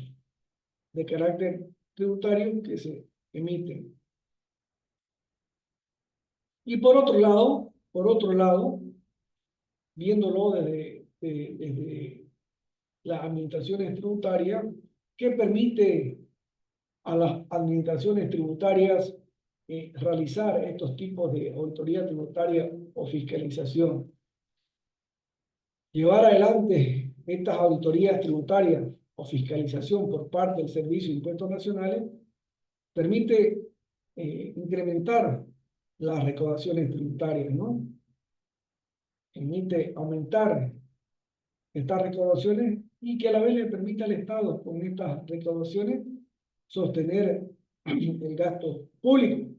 de carácter tributario que se emiten. Y por otro lado, viéndolo desde las administraciones tributarias, que permite a las administraciones tributarias realizar estos tipos de auditoría tributaria o fiscalización. Llevar adelante estas auditorías tributarias o fiscalización por parte del Servicio de Impuestos Nacionales permite incrementar las recaudaciones tributarias, ¿no? Permite aumentar estas recaudaciones y que a la vez le permite al Estado, con estas recaudaciones, sostener el gasto público.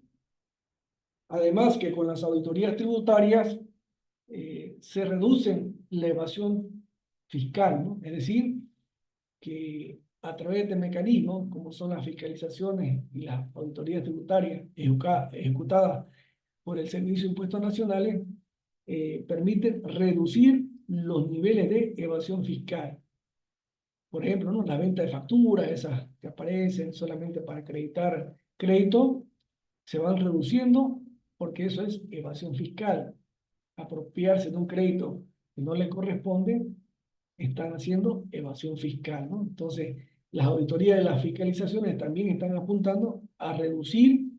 Además que con las auditorías tributarias se reduce la evasión fiscal, ¿no? Es decir, que a través de mecanismos como son las fiscalizaciones y las auditorías tributarias ejecutadas por el Servicio de Impuestos Nacionales, permiten reducir los niveles de evasión fiscal. Por ejemplo, ¿no? La venta de facturas, esas que aparecen solamente para acreditar crédito, se van reduciendo porque eso es evasión fiscal. Apropiarse de un crédito que no le corresponde, están haciendo evasión fiscal, ¿no? Entonces, las auditorías de las fiscalizaciones también están apuntando a reducir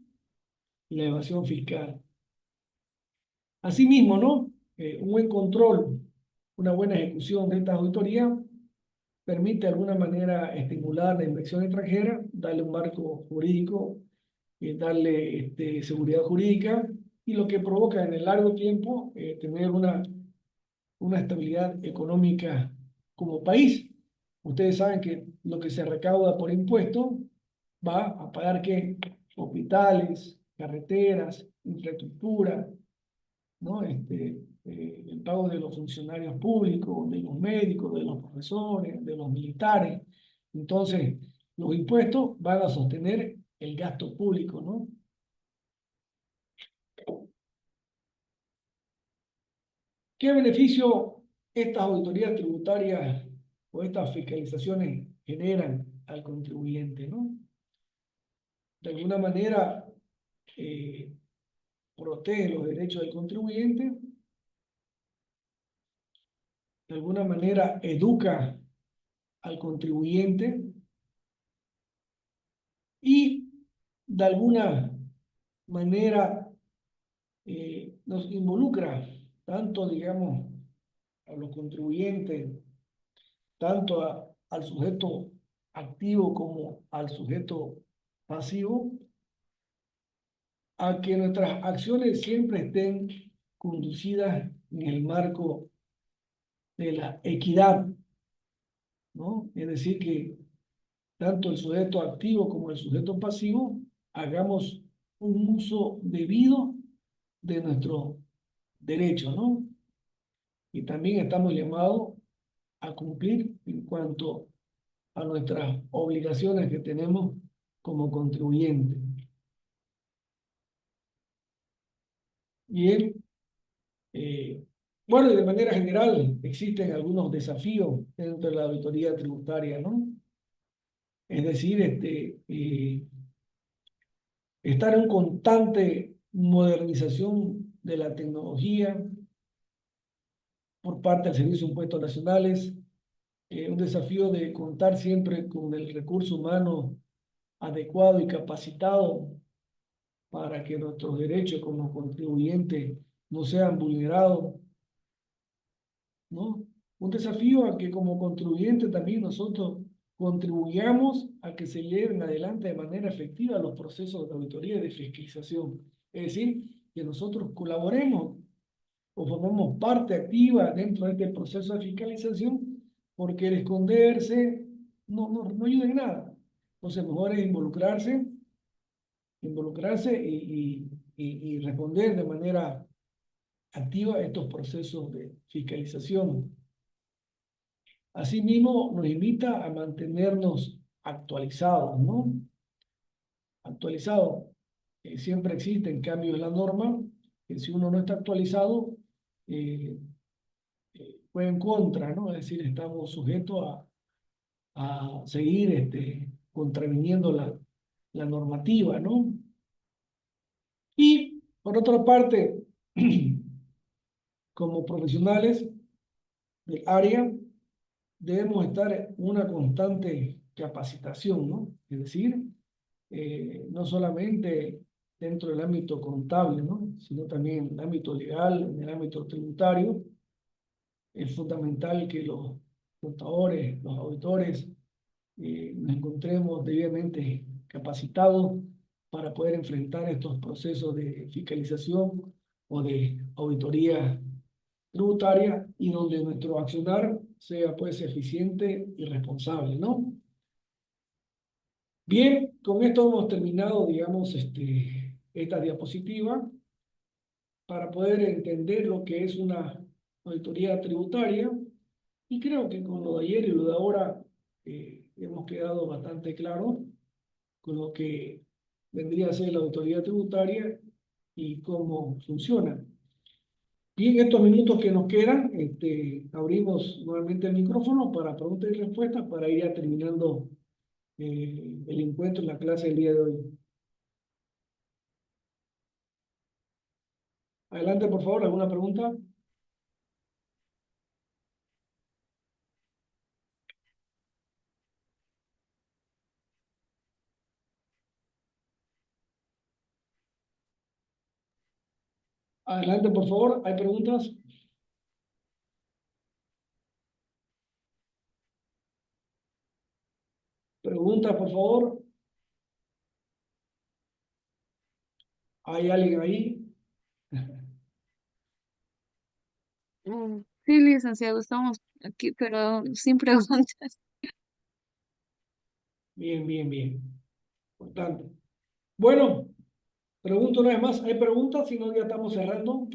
la evasión fiscal. Asimismo, ¿no? Un buen control, una buena ejecución de estas auditorías permite de alguna manera estimular la inversión extranjera, darle un marco jurídico, darle seguridad jurídica y lo que provoca en el largo tiempo tener una estabilidad económica como país. Ustedes saben que lo que se recauda por impuestos va a pagar ¿qué? Hospitales, carreteras, infraestructura, ¿no? El pago de los funcionarios públicos, de los médicos, de los profesores, de los militares. Entonces, los impuestos van a sostener el gasto público, ¿no? ¿Qué beneficio estas auditorías tributarias o estas fiscalizaciones generan al contribuyente, ¿no? De alguna manera, protege los derechos del contribuyente, de alguna manera educa al contribuyente y de alguna manera nos involucra tanto, digamos, a los contribuyentes, tanto al sujeto activo como al sujeto pasivo, a que nuestras acciones siempre estén conducidas en el marco de la equidad, ¿no? Es decir, que tanto el sujeto activo como el sujeto pasivo hagamos un uso debido de nuestro derecho, ¿no? Y también estamos llamados a cumplir en cuanto a nuestras obligaciones que tenemos como contribuyentes. Bien, bueno, y de manera general existen algunos desafíos dentro de la auditoría tributaria, ¿no? Es decir, estar en constante modernización de la tecnología por parte del Servicio de Impuestos Nacionales, un desafío de contar siempre con el recurso humano adecuado y capacitado para que nuestros derechos como contribuyentes no sean vulnerados, ¿no? Un desafío a que como contribuyentes también nosotros contribuyamos a que se lleven adelante de manera efectiva los procesos de auditoría y de fiscalización. Es decir, que nosotros colaboremos o formamos parte activa dentro de este proceso de fiscalización, porque el esconderse no ayuda en nada. Entonces, mejor es involucrarse y responder de manera activa a estos procesos de fiscalización. Asimismo, nos invita a mantenernos actualizados, ¿no? Actualizados. Siempre existen cambios en la norma, que si uno no está actualizado, fue en contra, ¿no? Es decir, estamos sujetos a seguir contraviniendo la normativa, ¿no? Y, por otra parte, como profesionales del área, debemos estar en una constante capacitación, ¿no? Es decir, no solamente dentro del ámbito contable, ¿no? Sino también en el ámbito legal, en el ámbito tributario. Es fundamental que los contadores, los auditores, nos encontremos debidamente capacitados para poder enfrentar estos procesos de fiscalización o de auditoría tributaria y donde nuestro accionar sea pues eficiente y responsable, ¿no? Bien, con esto hemos terminado, digamos, esta diapositiva para poder entender lo que es una auditoría tributaria y creo que con lo de ayer y lo de ahora hemos quedado bastante claros con lo que vendría a ser la auditoría tributaria y cómo funciona. Bien, estos minutos que nos quedan, abrimos nuevamente el micrófono para preguntas y respuestas para ir ya terminando el encuentro en la clase del día de hoy. Adelante, por favor, ¿alguna pregunta? Adelante, por favor, ¿hay preguntas? Preguntas, por favor. ¿Hay alguien ahí? Sí, licenciado, estamos aquí, pero sin preguntas. Bien, bien, bien. Importante. Bueno, pregunto una vez más. ¿Hay preguntas? Si no, ya estamos cerrando.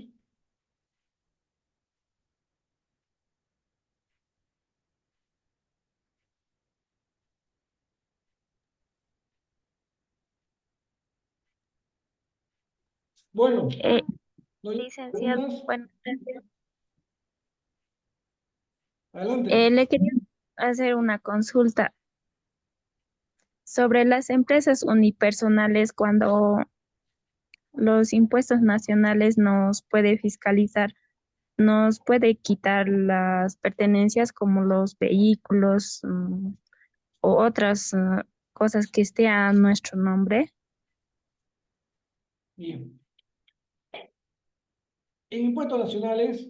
Bueno, ¿no hay Licenciado, preguntas? bueno, Adelante. le quería hacer una consulta sobre las empresas unipersonales cuando los impuestos nacionales nos puede fiscalizar, nos puede quitar las pertenencias como los vehículos, o otras cosas que esté a nuestro nombre. Bien. En impuestos nacionales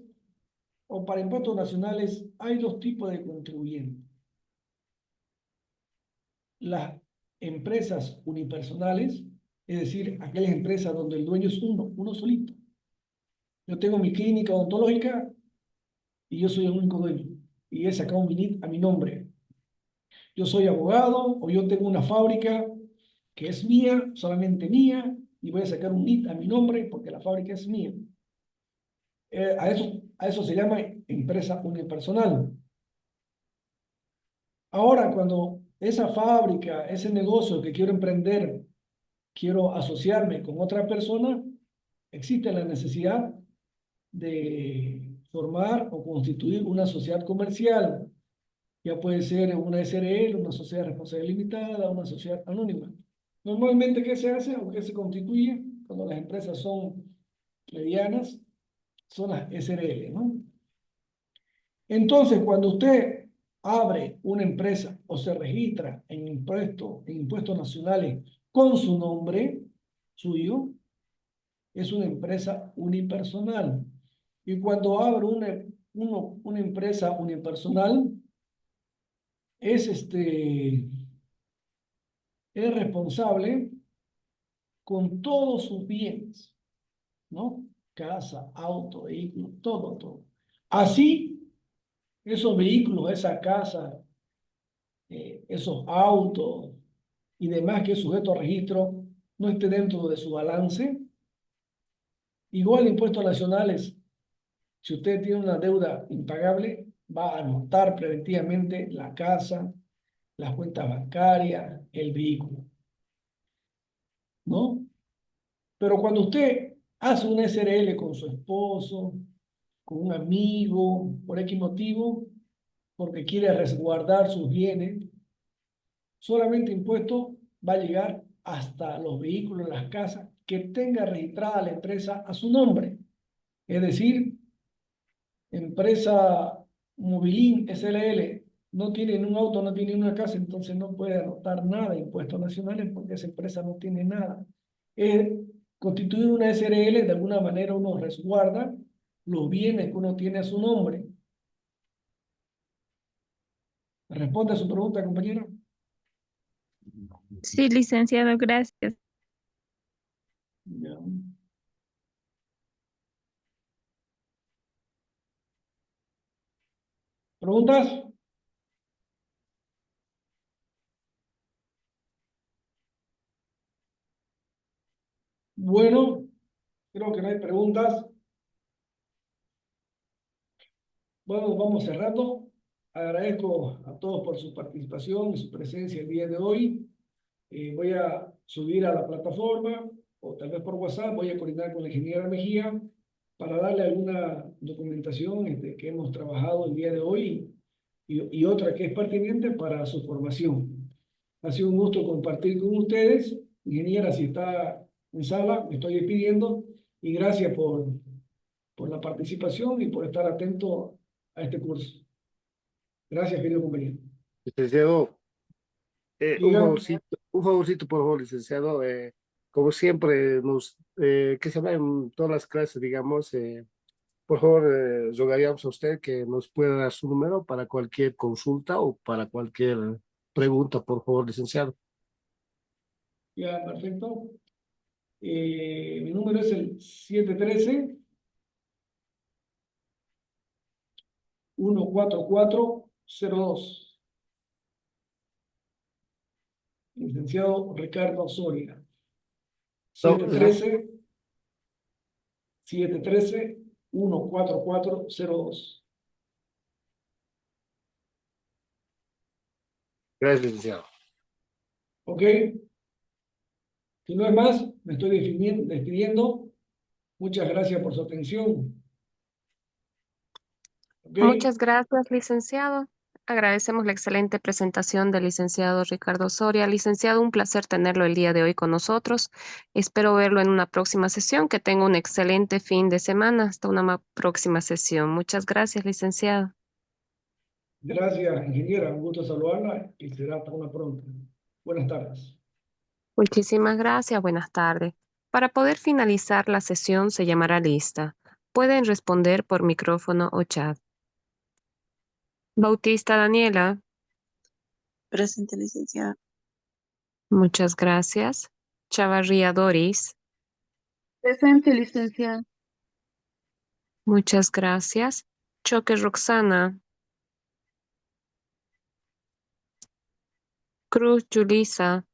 o para impuestos nacionales hay dos tipos de contribuyentes. Las empresas unipersonales, es decir, aquellas empresas donde el dueño es uno solito. Yo tengo mi clínica odontológica y yo soy el único dueño. Y he sacado mi NIT a mi nombre. Yo soy abogado o yo tengo una fábrica que es mía, solamente mía, y voy a sacar un NIT a mi nombre porque la fábrica es mía. A eso se llama empresa unipersonal. Ahora, cuando esa fábrica, ese negocio que quiero emprender, quiero asociarme con otra persona, existe la necesidad de formar o constituir una sociedad comercial. Ya puede ser una SRL, una sociedad responsable limitada, una sociedad anónima. Normalmente, ¿qué se hace o qué se constituye cuando las empresas son medianas? Son las SRL, ¿no? Entonces, cuando usted abre una empresa o se registra en impuestos nacionales con su nombre suyo, es una empresa unipersonal. Y cuando abre una empresa unipersonal, es responsable con todos sus bienes, ¿no? Casa, auto, vehículo, todo, todo. Así, esos vehículos, esa casa, esos autos y demás que es sujeto a registro no esté dentro de su balance. Igual impuestos nacionales, si usted tiene una deuda impagable, va a anotar preventivamente la casa, las cuentas bancarias, el vehículo, ¿no? Pero cuando usted hace una SRL con su esposo, con un amigo, por X motivo, porque quiere resguardar sus bienes, solamente impuesto va a llegar hasta los vehículos, las casas que tenga registrada la empresa a su nombre. Es decir, empresa Mobilín SLL no tiene ni un auto, no tiene una casa, entonces no puede anotar nada de impuestos nacionales porque esa empresa no tiene nada. Constituir una SRL, de alguna manera uno resguarda los bienes que uno tiene a su nombre. ¿Responde a su pregunta, compañero? Sí, licenciado, gracias. ¿Preguntas? Bueno, creo que no hay preguntas. Bueno, vamos cerrando. Agradezco a todos por su participación y su presencia el día de hoy. Voy a subir a la plataforma o tal vez por WhatsApp, voy a coordinar con la ingeniera Mejía para darle alguna documentación que hemos trabajado el día de hoy y otra que es pertinente para su formación. Ha sido un gusto compartir con ustedes. Ingeniera, si está en sala, me estoy despidiendo y gracias por la participación y por estar atento a este curso. Gracias, querido compañero. Licenciado, Diga. un favorcito, por favor, licenciado. Como siempre, que se llama en todas las clases, digamos, por favor, rogaríamos a usted que nos pueda dar su número para cualquier consulta o para cualquier pregunta, por favor, licenciado. Ya, perfecto. Mi número es el 713-144-02. Licenciado Ricardo Soria. No, 713-144-02. gracias, licenciado. ¿Ok? Si no es más, me estoy despidiendo. Muchas gracias por su atención. ¿Ok? Muchas gracias, licenciado. Agradecemos la excelente presentación del licenciado Ricardo Soria. Licenciado, un placer tenerlo el día de hoy con nosotros. Espero verlo en una próxima sesión. Que tenga un excelente fin de semana. Hasta una próxima sesión. Muchas gracias, licenciado. Gracias, ingeniera. Un gusto saludarla y será hasta una pronta. Buenas tardes. Muchísimas gracias. Buenas tardes. Para poder finalizar la sesión se llamará lista. Pueden responder por micrófono o chat. Bautista Daniela, Presente, licenciada. muchas gracias. Chavarría Doris, Presente, licenciada. muchas gracias. Choque Roxana, Cruz Julisa,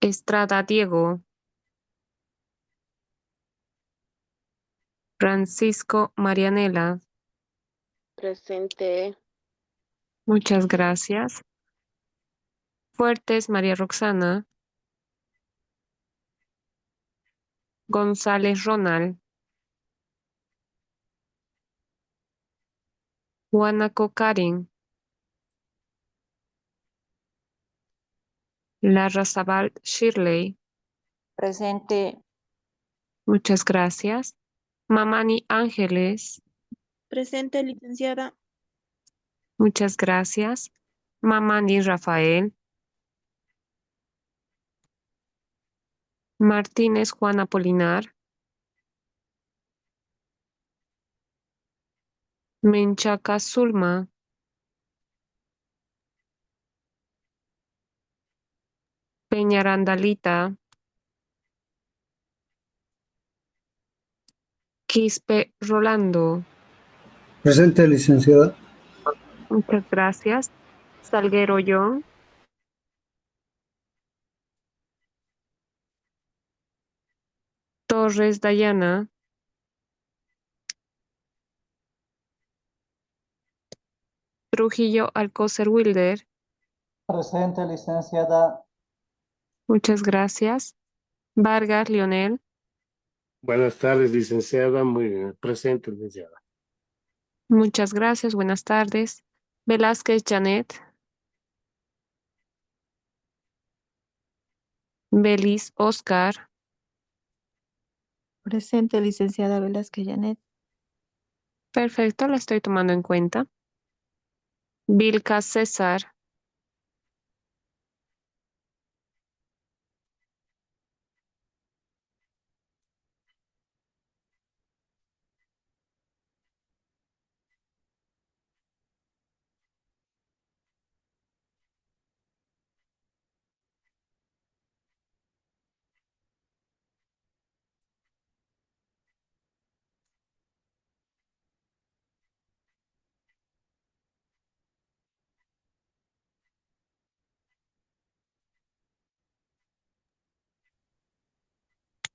Estrada Diego, Francisco Marianela, Presente. muchas gracias. Fuertes María Roxana, González Ronald, Guanaco Karin, Larrazabal Shirley, Presente. muchas gracias. Mamani Ángeles, Presente, licenciada. muchas gracias. Mamani Rafael, Martínez Juan Apolinar, Menchaca Zulma, Peñarandalita, Quispe Rolando, Presente, licenciada. muchas gracias. Salguero John, Torres Dayana, Trujillo Alcócer Wilder, Presente, licenciada. muchas gracias. Vargas Lionel, Buenas tardes, licenciada. Muy bien, presente, licenciada. muchas gracias. Buenas tardes. Velázquez Janet, Belis Oscar, Presente, licenciada Velázquez Janet. perfecto, la estoy tomando en cuenta. Vilca César,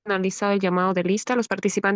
Finalizado el llamado de lista, los participantes